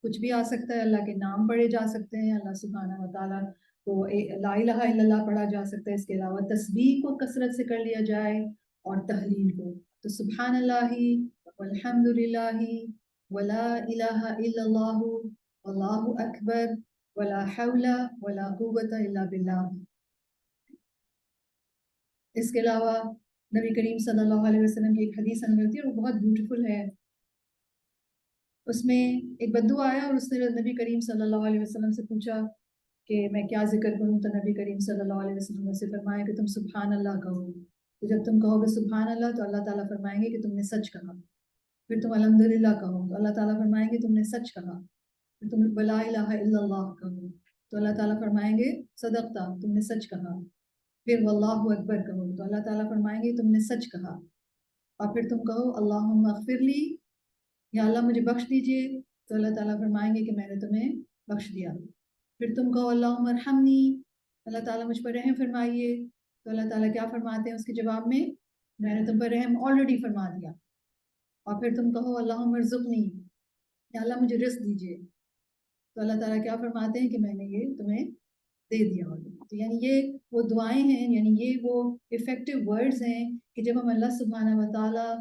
کچھ بھی آ سکتا ہے. اللہ کے نام پڑھے جا سکتے ہیں، اللہ سبحانہ و تعالیٰ کو لا الہ الا اللہ پڑھا جا سکتا ہے. اس کے علاوہ تسبیح کو کثرت سے کر لیا جائے، اور تحلیل کو. تو سبحان اللہ والحمد للہ ولا الہ الا اللہ واللہ اکبر ولا حول ولا قوت الا باللہ. اس کے علاوہ نبی کریم صلی اللہ علیہ وسلم کی ایک حدیث ہمیں ہوتی ہے، وہ بہت بیوٹیفل ہے. اس میں ایک بدو آیا اور اس نے نبی کریم صلی اللہ علیہ وسلم سے پوچھا کہ میں کیا ذکر کروں. تو نبی کریم صلی اللہ علیہ وسلم نے فرمایا کہ تم سبحان اللہ کہو. تو جب تم کہو گے سبحان اللہ تو اللہ تعالیٰ فرمائیں گے کہ تم نے سچ کہا. پھر تم الحمدللہ کہو تو اللہ تعالیٰ فرمائیں گے تم نے سچ کہا. پھر تم لا الہ الا اللہ کہو تو اللہ تعالیٰ فرمائیں گے صدقتا، تم نے سچ کہا. پھر واللہ اکبر کہو تو اللہ تعالیٰ فرمائیں گے تم نے سچ کہا. اور پھر تم کہو اللہم اغفر لی، یا اللہ مجھے بخش دیجئے، تو اللہ تعالیٰ فرمائیں گے کہ میں نے تمہیں بخش دیا. پھر تم کہو اللہم ارحمنی، اللہ تعالیٰ مجھ پر رحم فرمائیے، تو اللہ تعالیٰ کیا فرماتے ہیں اس کے جواب میں نے تم پر رحم آلریڈی فرما دیا. اور پھر تم کہو اللہم ارزقنی، یا اللہ مجھے رزق دیجئے، تو اللہ تعالیٰ کیا فرماتے ہیں کہ میں نے یہ تمہیں دے دیا ہوگا. تو یعنی یہ وہ دعائیں ہیں، یعنی یہ وہ افیکٹو ورڈز ہیں کہ جب ہم اللہ سبحانہ و تعالیٰ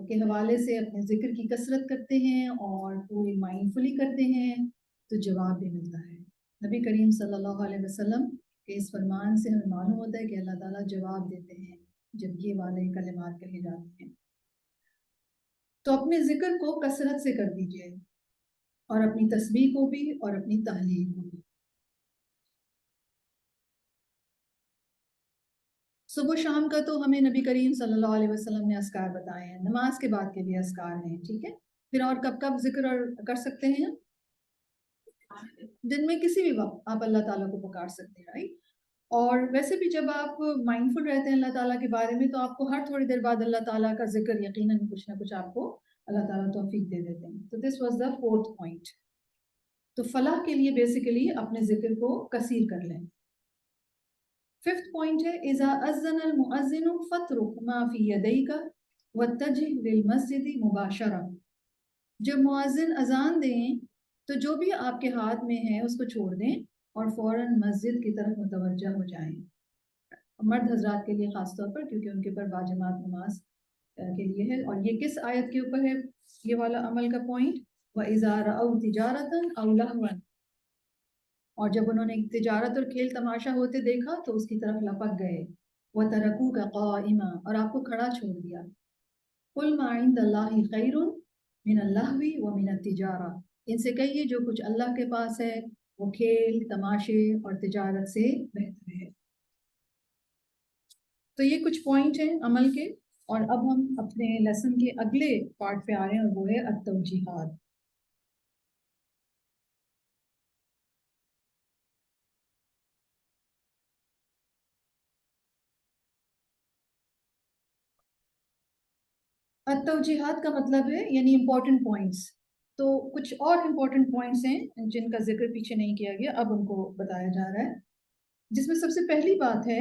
کے حوالے سے اپنے ذکر کی کثرت کرتے ہیں اور پوری مائنڈ فلی کرتے ہیں تو جواب بھی ملتا ہے. نبی کریم صلی اللہ علیہ وسلم کے اس فرمان سے ہمیں معلوم ہوتا ہے کہ اللہ تعالیٰ جواب دیتے ہیں جب یہ والے کلمات کہے جاتے ہیں. تو اپنے ذکر کو کثرت سے کر دیجئے. اور اپنی تسبیح کو بھی اور اپنی تحلیل کو بھی. صبح شام کا تو ہمیں نبی کریم صلی اللہ علیہ وسلم نے اذکار بتائے ہیں، نماز کے بعد کے بھی اذکار ہیں، ٹھیک ہے. پھر اور کب کب ذکر اور کر سکتے ہیں؟ دن میں کسی بھی وقت آپ اللہ تعالیٰ کو پکار سکتے ہیں، رائٹ. اور ویسے بھی جب آپ مائنڈ فل رہتے ہیں اللہ تعالیٰ کے بارے میں تو آپ کو ہر تھوڑی دیر بعد اللہ تعالیٰ کا ذکر یقیناً کچھ نہ کچھ آپ کو اللہ تعالیٰ توفیق دے دیتے ہیں. تو this was the 4th point. تو فلاح کے لیے بیسیکلی اپنے ذکر کو کثیر کر لیں. 5th پوائنٹ ہے اذا اذن المؤذن فاترک ما فی یدیک واتجہ للمسجد مباشرہ. جب مؤذن اذان دیں تو جو بھی آپ کے ہاتھ میں ہے اس کو چھوڑ دیں اور فوراً مسجد کی طرف متوجہ ہو جائیں. مرد حضرات کے لیے خاص طور پر، کیونکہ ان کے پر باجماعت نماز کے لیے ہے. اور یہ کس آیت کے اوپر ہے یہ والا عمل کا پوائنٹ؟ وَإِذَا رَأَوْا تِجَارَةً أَوْ لَهْوًا. اور جب انہوں نے تجارت اور کھیل تماشا ہوتے دیکھا تو اس کی طرف لپک گئے. وَتَرَكُوكَ قَائِمًا. اور آپ کو کھڑا چھوڑ دیا. قُلْ مَا عِندَ اللَّهِ خَيْرٌ مِنَ اللَّهْوِ وَمِنَ التِّجَارَةِ. ان سے کہیے جو کچھ اللہ کے پاس ہے وہ کھیل تماشے اور تجارت سے بہتر ہے. تو یہ کچھ پوائنٹ ہیں عمل کے. اور اب ہم اپنے لیسن کے اگلے پارٹ پہ آ رہے ہیں اور وہ ہے التوجیحات. التوجیحات کا مطلب ہے یعنی امپورٹنٹ پوائنٹس. تو کچھ اور امپورٹنٹ پوائنٹس ہیں جن کا ذکر پیچھے نہیں کیا گیا، اب ان کو بتایا جا رہا ہے. جس میں سب سے پہلی بات ہے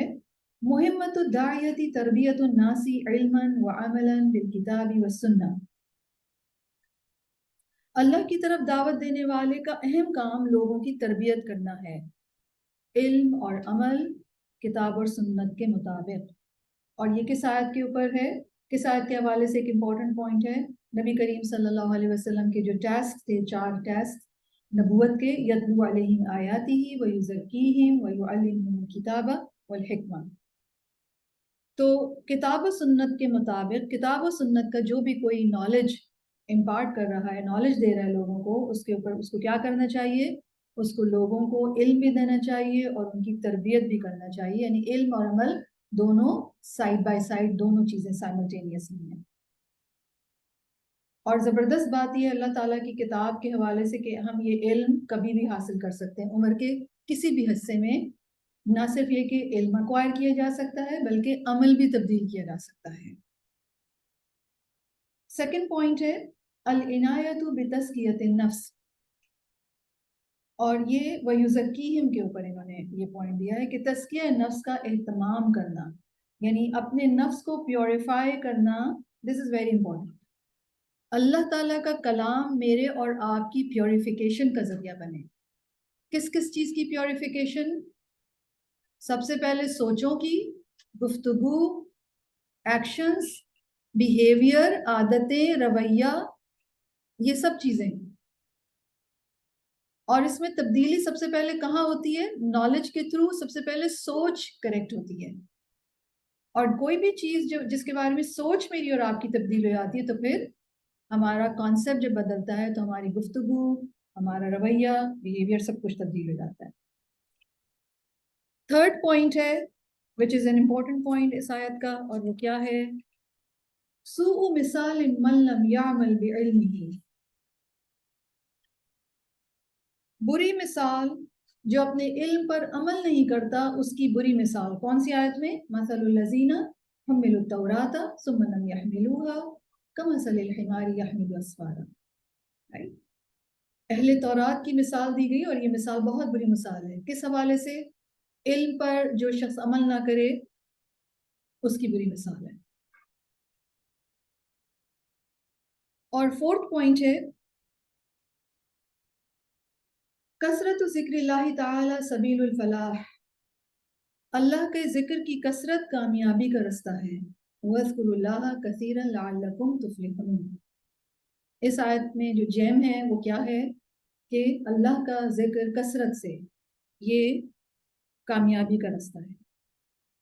مہمت الداعیتی تربیت الناس علما وعملا بالکتاب والسنہ. اللہ کی طرف دعوت دینے والے کا اہم کام لوگوں کی تربیت کرنا ہے، علم اور عمل کتاب اور سنت کے مطابق. اور یہ کس آیت کے اوپر ہے؟ کس آیت کے حوالے سے ایک امپورٹنٹ پوائنٹ ہے نبی کریم صلی اللہ علیہ وسلم کے جو ٹاسک تھے، 4 ٹاسک نبوت کے، یتلو علیہم آیاتہ ویزکیہم ویعلمہم الکتاب والحکمہ. تو کتاب و سنت کے مطابق کتاب و سنت کا جو بھی کوئی نالج امپارٹ کر رہا ہے، نالج دے رہا ہے لوگوں کو، اس کے اوپر اس کو کیا کرنا چاہیے؟ اس کو لوگوں کو علم بھی دینا چاہیے اور ان کی تربیت بھی کرنا چاہیے. یعنی علم اور عمل دونوں سائڈ بائی سائڈ، دونوں چیزیں سائملٹینیسلی ہیں. اور زبردست بات یہ اللہ تعالیٰ کی کتاب کے حوالے سے کہ ہم یہ علم کبھی بھی حاصل کر سکتے ہیں، عمر کے کسی بھی حصے میں. نہ صرف یہ کہ علم اکوائر کیا جا سکتا ہے بلکہ عمل بھی تبدیل کیا جا سکتا ہے. سیکنڈ پوائنٹ ہے العنایت بتزکیۃ النفس. اور یہ ویزکیہم کے اوپر انہوں نے یہ پوائنٹ دیا ہے کہ تزکیہ نفس کا اہتمام کرنا، یعنی اپنے نفس کو پیوریفائی کرنا. دس از ویری امپورٹنٹ. اللہ تعالیٰ کا کلام میرے اور آپ کی پیوریفیکیشن کا ذریعہ بنے. کس کس چیز کی پیوریفیکیشن؟ سب سے پہلے سوچوں کی، گفتگو، ایکشنز، بیہیویئر، عادتیں، رویہ، یہ سب چیزیں. اور اس میں تبدیلی سب سے پہلے کہاں ہوتی ہے؟ نالج کے تھرو سب سے پہلے سوچ کریکٹ ہوتی ہے. اور کوئی بھی چیز جس کے بارے میں سوچ میری اور آپ کی تبدیل ہو جاتی ہے تو پھر ہمارا کانسیپٹ جب بدلتا ہے تو ہماری گفتگو، ہمارا رویہ، بیہیویئر سب کچھ تبدیل ہو جاتا ہے. تھرڈ پوائنٹ ہے which is an important point اس آیت کا، اور وہ کیا ہے؟ سوء مثال من لم يعمل بعلمه. بری مثال جو اپنے علم پر عمل نہیں کرتا اس کی بری مثال. کون سی آیت میں؟ مثل الذین حملوا التوراۃ ثم لم يحملوها کمثل الحمار يحمل اسفارا. اہل تورات کی مثال دی گئی اور یہ مثال بہت بری مثال ہے. کس حوالے سے؟ علم پر جو شخص عمل نہ کرے اس کی بری مثال ہے. اور فورتھ پوائنٹ ہے کثرت ذکر اللہ تعالی سبیل الفلاح. اللہ کے ذکر کی کثرت کامیابی کا رستہ ہے. وَاذْكُرُوا اللَّهَ كَثِيرًا لَعَلَّكُمْ تُفْلِحُونَ. اس آیت میں جو جیم ہے وہ کیا ہے کہ اللہ کا ذکر کثرت سے یہ کامیابی کا رستہ ہے.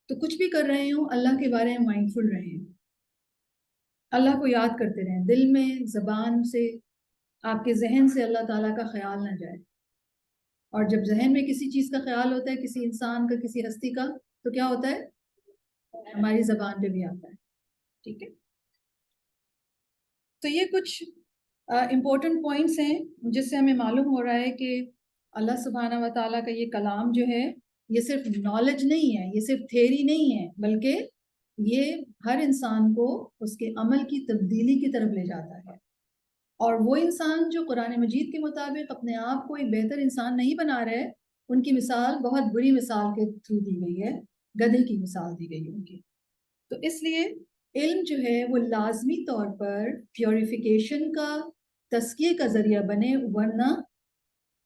تو کچھ بھی کر رہے ہوں اللہ کے بارے میں مائنڈ فل رہیں، اللہ کو یاد کرتے رہیں، دل میں، زبان سے، آپ کے ذہن سے اللہ تعالیٰ کا خیال نہ جائے. اور جب ذہن میں کسی چیز کا خیال ہوتا ہے، کسی انسان کا، کسی ہستی کا، تو کیا ہوتا ہے؟ ہماری زبان پہ بھی آتا ہے. ٹھیک ہے، تو یہ کچھ امپورٹنٹ پوائنٹس ہیں جس سے ہمیں معلوم ہو رہا ہے کہ اللہ سبحانہ و تعالیٰ کا یہ کلام جو ہے یہ صرف نالج نہیں ہے، یہ صرف تھیری نہیں ہے، بلکہ یہ ہر انسان کو اس کے عمل کی تبدیلی کی طرف لے جاتا ہے. اور وہ انسان جو قرآن مجید کے مطابق اپنے آپ کو ایک بہتر انسان نہیں بنا رہے، ان کی مثال بہت بری مثال کے تھرو دی گئی ہے، گدھے کی مثال دی گئی ہے ان کی. تو اس لیے علم جو ہے وہ لازمی طور پر پیوریفیکیشن کا، تزکیے کا ذریعہ بنے، ورنہ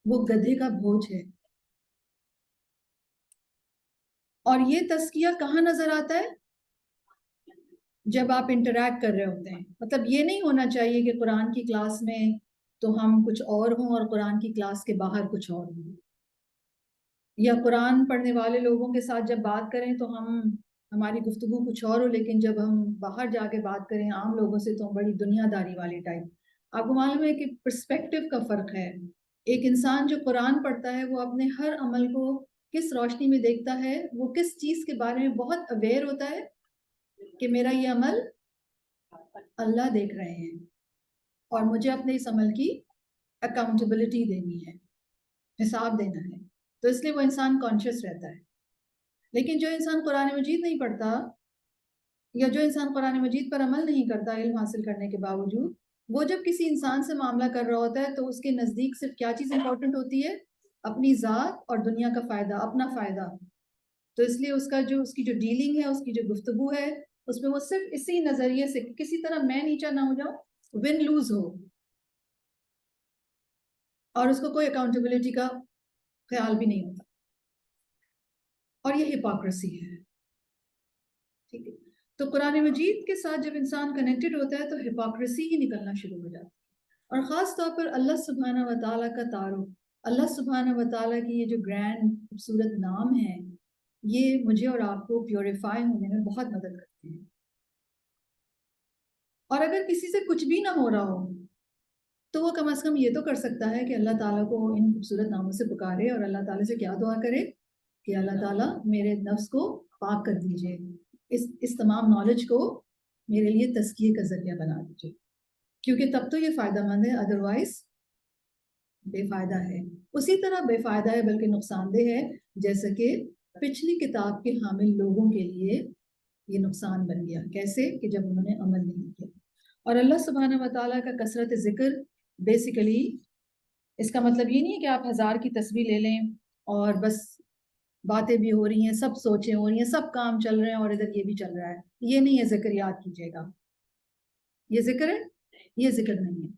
وہ گدھے کا بوجھ ہے. اور یہ تزکیہ کہاں نظر آتا ہے؟ جب آپ انٹریکٹ کر رہے ہوتے ہیں. مطلب یہ نہیں ہونا چاہیے کہ قرآن کی کلاس میں تو ہم کچھ اور ہوں اور قرآن کی کلاس کے باہر کچھ اور ہوں، یا قرآن پڑھنے والے لوگوں کے ساتھ جب بات کریں تو ہماری گفتگو کچھ اور ہو، لیکن جب ہم باہر جا کے بات کریں عام لوگوں سے تو بڑی دنیا داری والی ٹائپ. آپ کو معلوم ہے کہ پرسپیکٹو کا فرق ہے. ایک انسان جو قرآن پڑھتا ہے وہ اپنے ہر عمل کو کس روشنی میں دیکھتا ہے، وہ کس چیز کے بارے میں بہت اویئر ہوتا ہے کہ میرا یہ عمل اللہ دیکھ رہے ہیں اور مجھے اپنے اس عمل کی اکاؤنٹیبلٹی دینی ہے، حساب دینا ہے. تو اس لیے وہ انسان کانشیس رہتا ہے. لیکن جو انسان قرآن مجید نہیں پڑھتا، یا جو انسان قرآن مجید پر عمل نہیں کرتا علم حاصل کرنے کے باوجود، وہ جب کسی انسان سے معاملہ کر رہا ہوتا ہے تو اس کے نزدیک صرف کیا چیز امپورٹنٹ ہوتی ہے؟ اپنی ذات اور دنیا کا فائدہ، اپنا فائدہ. تو اس لیے اس کی جو ڈیلنگ ہے، اس کی جو گفتگو ہے، اس میں وہ صرف اسی نظریے سے کسی طرح میں نیچا نہ ہو جاؤں، ون لوز ہو، اور اس کو کوئی اکاؤنٹیبلٹی کا خیال بھی نہیں ہوتا. اور یہ ہپوکریسی ہے. ٹھیک ہے، تو قرآن مجید کے ساتھ جب انسان کنیکٹڈ ہوتا ہے تو ہپوکریسی ہی نکلنا شروع ہو جاتی ہے. اور خاص طور پر اللہ سبحانہ و تعالیٰ کا تعارف، اللہ سبحانہ و تعالیٰ کی یہ جو گرینڈ خوبصورت نام ہے، یہ مجھے اور آپ کو پیوریفائی ہونے میں بہت مدد کرتے ہیں. اور اگر کسی سے کچھ بھی نہ ہو رہا ہو تو وہ کم از کم یہ تو کر سکتا ہے کہ اللہ تعالیٰ کو ان خوبصورت ناموں سے پکارے اور اللہ تعالیٰ سے کیا دعا کرے کہ اللہ تعالیٰ میرے نفس کو پاک کر دیجئے، اس تمام نالج کو میرے لیے تزکیے کا ذریعہ بنا دیجئے، کیونکہ تب تو یہ فائدہ مند ہے، ادروائز بے فائدہ ہے. اسی طرح بے فائدہ ہے بلکہ نقصان دہ ہے، جیسا کہ پچھلی کتاب کے حامل لوگوں کے لیے یہ نقصان بن گیا. کیسے؟ کہ جب انہوں نے عمل نہیں کیا. اور اللہ سبحانہ و تعالیٰ کا کثرت ذکر بیسیکلی اس کا مطلب یہ نہیں ہے کہ آپ 1000 کی تسبیح لے لیں اور بس باتیں بھی ہو رہی ہیں، سب سوچیں ہو رہی ہیں، سب کام چل رہے ہیں اور ادھر یہ بھی چل رہا ہے. یہ نہیں ہے ذکر، یاد کیجیے گا. یہ ذکر ہے، یہ ذکر نہیں ہے.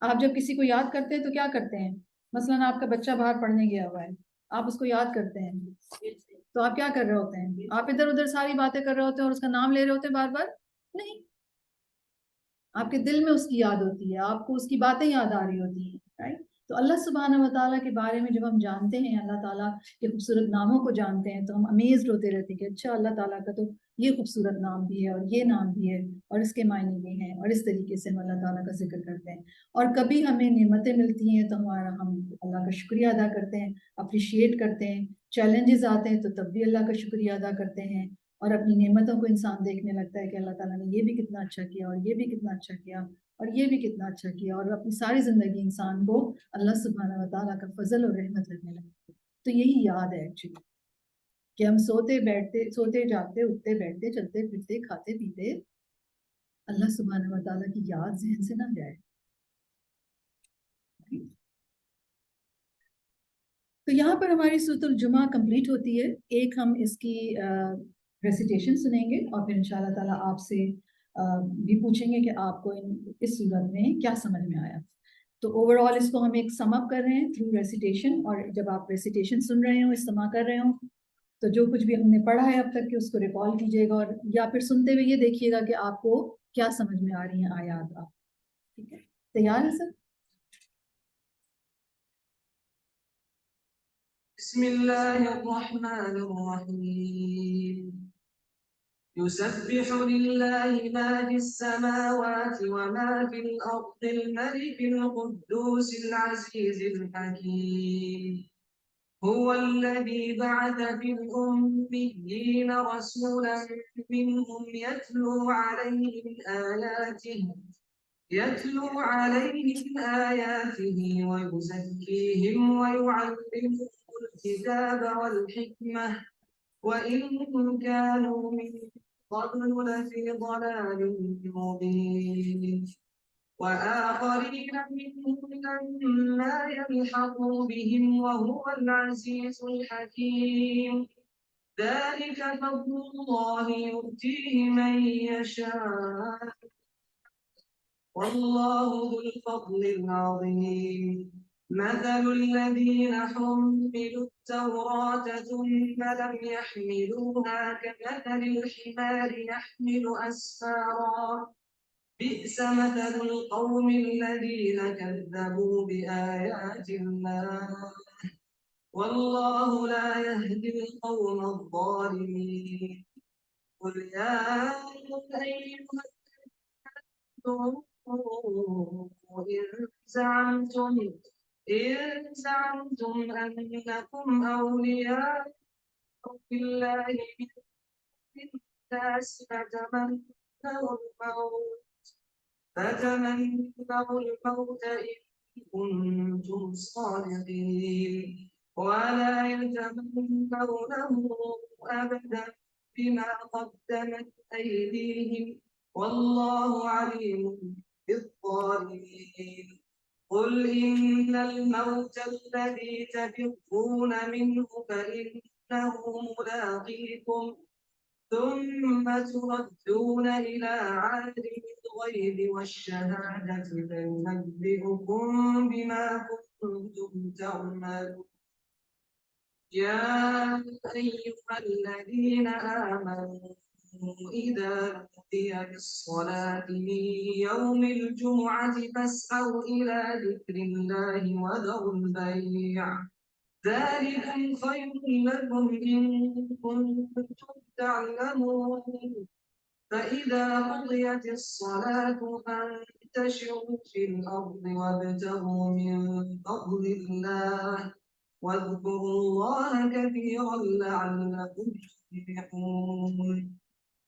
آپ جب کسی کو یاد کرتے ہیں تو کیا کرتے ہیں؟ مثلاً آپ کا بچہ باہر پڑھنے گیا ہوا ہے، آپ اس کو یاد کرتے ہیں تو آپ کیا کر رہے ہوتے ہیں؟ آپ ادھر ادھر ساری باتیں کر رہے ہوتے ہیں اور اس کا نام لے رہے ہوتے ہیں بار بار؟ نہیں، آپ کے دل میں اس کی یاد ہوتی ہے، آپ کو اس کی باتیں یاد آ رہی ہوتی ہیں. رائٹ؟ تو اللہ سبحانہ و تعالیٰ کے بارے میں جب ہم جانتے ہیں، اللہ تعالیٰ کے خوبصورت ناموں کو جانتے ہیں، تو ہم امیزڈ ہوتے رہتے ہیں کہ اچھا اللہ تعالیٰ کا تو یہ خوبصورت نام بھی ہے اور یہ نام بھی ہے اور اس کے معنی بھی ہیں، اور اس طریقے سے ہم اللہ تعالیٰ کا ذکر کرتے ہیں. اور کبھی ہمیں نعمتیں ملتی ہیں تو ہم اللہ کا شکریہ ادا کرتے ہیں، اپریشیٹ کرتے ہیں. چیلنجز آتے ہیں تو تب بھی اللہ کا شکریہ ادا کرتے ہیں، اور اپنی نعمتوں کو انسان دیکھنے لگتا ہے کہ اللہ تعالیٰ نے یہ بھی کتنا اچھا کیا اور یہ بھی کتنا اچھا کیا اور یہ بھی کتنا اچھا کیا، اور اپنی ساری زندگی انسان کو اللہ سبحانہ و تعالیٰ کا فضل اور رحمت لگنے لگتا ہے. تو یہی یاد ہے ایکچولی، کہ ہم سوتے جاگتے، اٹھتے بیٹھتے، چلتے پھرتے، کھاتے پیتے، اللہ سبحانہ و تعالیٰ کی یاد ذہن سے نہ جائے. تو یہاں پر ہماری سورۃ الجمعہ کمپلیٹ ہوتی ہے. ایک ہم اس کی ریسیٹیشن سنیں گے اور پھر انشاءاللہ تعالیٰ آپ سے بھی پوچھیں گے کہ آپ کو اس صورت میں کیا سمجھ میں آیا. تو اوور آل اس کو ہم ایک سم اپ کر رہے ہیں تھرو ریسیٹیشن، اور جب آپ ریسیٹیشن سن رہے ہوں، استماع کر رہے ہوں، تو جو کچھ بھی ہم نے پڑھا ہے اب تک کہ اس کو ریکال کیجیے گا، اور یا پھر سنتے ہوئے یہ دیکھیے گا کہ آپ کو کیا سمجھ میں آ رہی ہیں آیات. آپ ٹھیک ہے؟ تیار ہے سر؟ بسم اللہ الرحمن الرحیم. يسبح لله ما في السماوات وما في الأرض الملك القدوس العزيز الحكيم. هو الذي بعث في الأميين رسولا منهم يتلو عليهم آياته ويزكيهم ويعلمهم الكتاب والحكمة وإن كانوا من قبل لفي ضلال مبين. وآخرين منهم لما يلحقوا بهم وهو العزيز الحكيم. ذلك فضل الله يؤتيه من يشاء والله ذو الفضل العظيم. مثل الذين حملوا التوراة ثم لم يحملوها كمثل الحمار يحمل أسفارا بئس مثل القوم الذين كذبوا بآيات الله والله لا يهدي القوم الظالمين. قل يا أيها إن زعمتم أنكم أولياء لله من الناس فتمنوا الموت إن كنتم صادقين ولا يتمنونه أبدا بما قدمت أيديهم والله عليم بالظالمين. قل إن الموت الذي تفرون منه فإنه ملاقيكم ثم تردون إلى عالم الغيب والشهادة فينبئكم بما كنتم تعملون. يا أيها الذين آمنوا إذا نودي للصلاة من يوم الجمعة فاسعوا إلى ذكر الله وذروا البيع ذلكم خير لكم إن كنتم تعلمون. فإذا قضيت الصلاة فانتشروا في الأرض وابتغوا من فضل الله واذكروا الله كثيرا لعلكم تفلحون.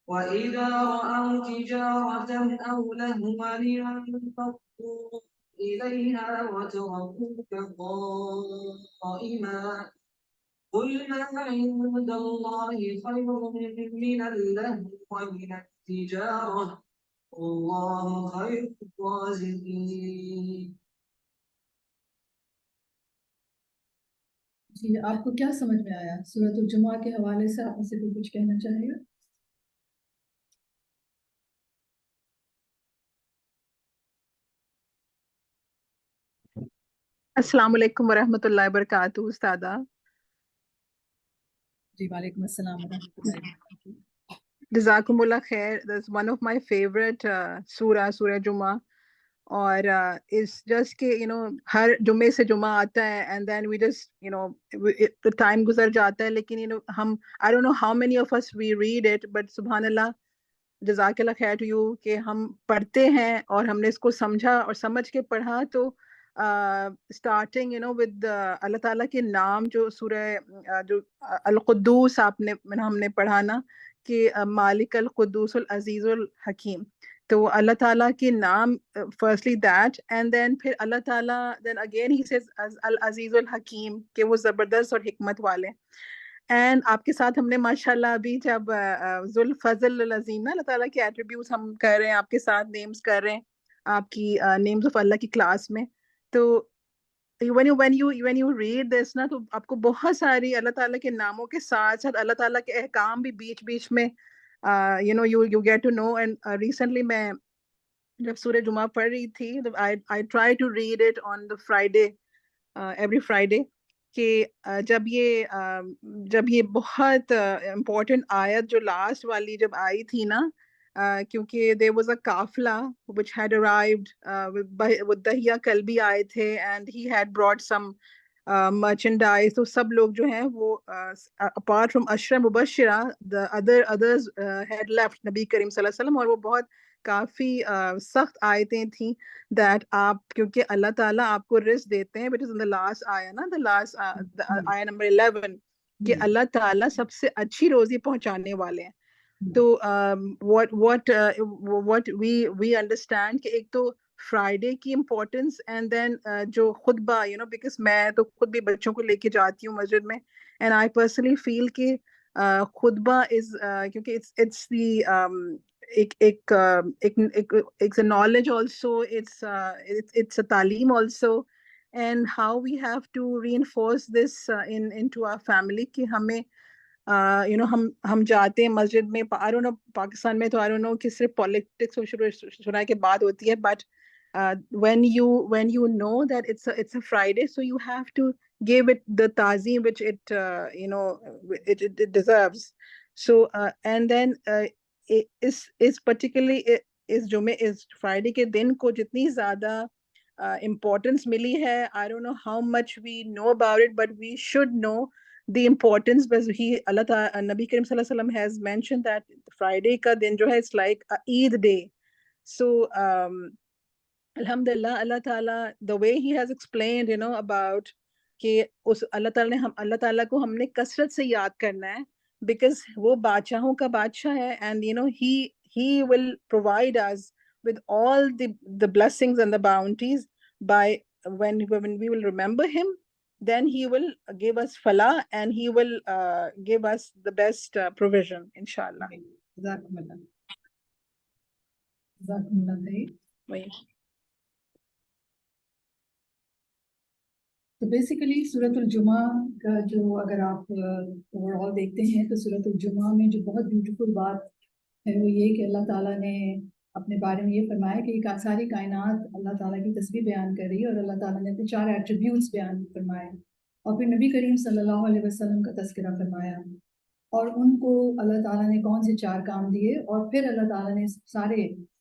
وإذا رأوا تجارة أو لهوا انفضوا إليها وتركوك قائما قل ما عند الله خير من اللهو ومن التجارة والله خير الرازقين. جی آپ کو کیا سمجھ میں آیا سورۃ الجمعہ کے حوالے سے؟ آپ میں سے کوئی کچھ کہنا چاہے گا؟ السلام علیکم ورحمۃ اللہ وبرکاتہ استادہ. جی وعلیکم السلام ورحمۃ اللہ وبرکاتہ. جزاکم اللہ خیر. That's one of my favorite سورہ جمعہ. اور it's just کہ ہر جمعے سے جمعہ آتا ہے and then we just the time گزر جاتا ہے لیکن ہم I don't know how many of us we read it but سبحان اللہ جزاک اللہ خیر ٹو یو کہ ہم پڑھتے ہیں اور ہم نے اس کو سمجھا اور سمجھ کے پڑھا. تو اسٹارٹنگ ود اللہ تعالیٰ کے نام جو سورہ جو القدوس ہم نے پڑھا نا کہ مالک القدوس العزیز الحکیم. تو اللہ تعالیٰ کے نام فرسٹلی دیٹ اینڈ دین پھر اللہ تعالیٰ دین اگین ہی سیز العزیز الحکیم کہ وہ زبردست اور حکمت والے. اینڈ آپ کے ساتھ ہم نے ماشاء اللہ ابھی جب ذو الفضل العظیم نا اللہ تعالیٰ کے ایٹریبیوٹس ہم کر رہے ہیں آپ کے ساتھ نیمز کر رہے ہیں آپ کی نیمز آف اللہ کی کلاس میں. تو when you read this نا تو آپ کو بہت ساری اللہ تعالیٰ کے ناموں کے ساتھ ساتھ اللہ تعالیٰ کے احکام بھی بیچ میں you get to know. and recently میں جب سورہ جمعہ پڑھ رہی تھی I try to read it on the Friday every Friday کہ جب یہ بہت امپورٹنٹ آیت جو لاسٹ والی جب آئی تھی نا کیونکہ there was a قافلہ which had arrived with دہیہ کلبی آئے تھے and he had brought some merchandise. تو سب لوگ جو ہیں وہ apart from Ashra Mubashira, the others had left نبی کریم صلی اللہ علیہ وسلم. اور وہ بہت کافی سخت آیتیں تھیں that آپ کیونکہ اللہ تعالیٰ آپ کو رزق دیتے ہیں, which is in the last ayah نا, the last ayah number 11, کہ اللہ تعالیٰ سب سے اچھی روزی پہنچانے والے ہیں. تو what we understand کہ ایک تو فرائیڈے کی امپورٹینس, اینڈ دین جو خطبہ, بیکاز میں تو خود بھی بچوں کو لے کے جاتی ہوں مسجد میں, اینڈ آئی پرسنلی فیل کہ خطبہ از کیونکہ اٹس دی ایک knowledge also, it's a تعلیم also, and how we have to reinforce this into our family کہ ہمیں ہم جاتے ہیں مسجد میں. I don't know پاکستان میں تو I don't know کہ صرف پالیٹکس شروع کے بعد ہوتی ہے, but when you know that it's a Friday, so you have to give it the ta'zim which it it deserves. So and then is particularly اس جمعے اس فرائیڈے کے دن کو جتنی زیادہ importance ملی ہے, I don't know how much we know about it, but we should know the importance, because Allah Ta'ala, Nabi Karim Sallallahu Alaihi Wasallam has mentioned that Friday ka din jo hai, it's like a Eid day. So Alhamdulillah, Allah Ta'ala, the way he has explained, about کہ اللہ تعالیٰ کو ہم نے کثرت سے یاد کرنا ہے, because وہ بادشاہوں کا بادشاہ ہے, and he will provide us with all the blessings and the bounties by when we will remember him, then he will give us falah, and he will give us the best provision, inshallah. تو basically سورۃ الجمعہ کا جو اگر آپ over all دیکھتے ہیں تو سورۃ الجمعہ میں جو بہت بیوٹیفل بات ہے وہ یہ کہ اللہ تعالیٰ نے اپنے بارے میں یہ فرمایا کہ ساری کائنات اللہ تعالیٰ کی تسبیح بیان کر رہی ہے, اور اللہ تعالیٰ نے اپنے 4 ایٹریبیوٹس بیان فرمائے, اور پھر نبی کریم صلی اللہ علیہ وسلم کا تذکرہ فرمایا, اور ان کو اللہ تعالیٰ نے کون سے 4 کام دیے, اور پھر اللہ تعالیٰ نے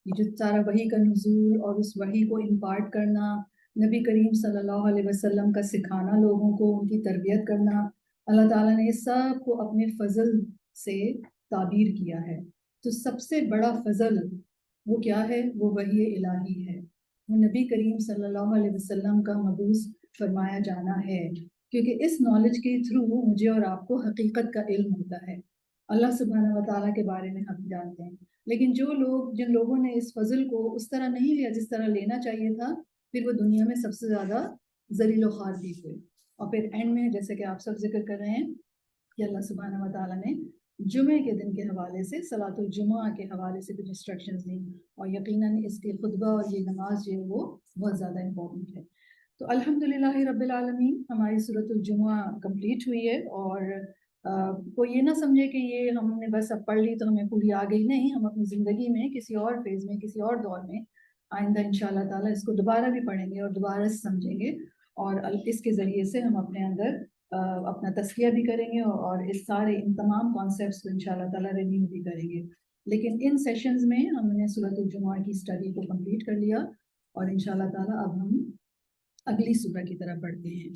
یہ جو سارا وحی کا نزول اور اس وحی کو امپارٹ کرنا, نبی کریم صلی اللہ علیہ وسلم کا سکھانا لوگوں کو, ان کی تربیت کرنا, اللہ تعالیٰ نے سب کو اپنے فضل سے تعبیر کیا ہے. تو سب سے بڑا فضل وہ کیا ہے؟ وہ وحی الہی ہے, وہ نبی کریم صلی اللہ علیہ وسلم کا مبعوث فرمایا جانا ہے, کیونکہ اس نالج کے تھرو مجھے اور آپ کو حقیقت کا علم ہوتا ہے, اللہ سبحانہ و تعالیٰ کے بارے میں ہم جانتے ہیں. لیکن جن لوگوں نے اس فضل کو اس طرح نہیں لیا جس طرح لینا چاہیے تھا, پھر وہ دنیا میں سب سے زیادہ ذلیل و خوار بھی ہوئے. اور پھر اینڈ میں جیسے کہ آپ سب ذکر کر رہے ہیں کہ اللہ سبحانہ و تعالیٰ نے جمعے کے دن کے حوالے سے, صلاۃ الجمعہ کے حوالے سے کچھ انسٹرکشنز دیں, اور یقیناً اس کے خطبہ اور یہ نماز جو ہے وہ بہت زیادہ امپورٹنٹ ہے. تو الحمدللہ رب العالمین, ہماری سورۃ الجمعہ کمپلیٹ ہوئی ہے, اور کوئی یہ نہ سمجھے کہ یہ ہم نے بس اب پڑھ لی تو ہمیں پوری آ گئی. نہیں, ہم اپنی زندگی میں کسی اور فیز میں, کسی اور دور میں آئندہ انشاءاللہ تعالیٰ اس کو دوبارہ بھی پڑھیں گے اور دوبارہ سمجھیں گے, اور اس کے ذریعے سے ہم اپنے اندر اپنا تزکیہ بھی کریں گے, اور اس ان تمام کانسیپٹس کو انشاءاللہ تعالیٰ ریویو بھی کریں گے. لیکن ان سیشنز میں ہم نے سورۃ الجمعہ کی اسٹڈی کو کمپلیٹ کر لیا, اور انشاءاللہ تعالیٰ اب ہم اگلی سورہ کی طرف بڑھتے ہیں.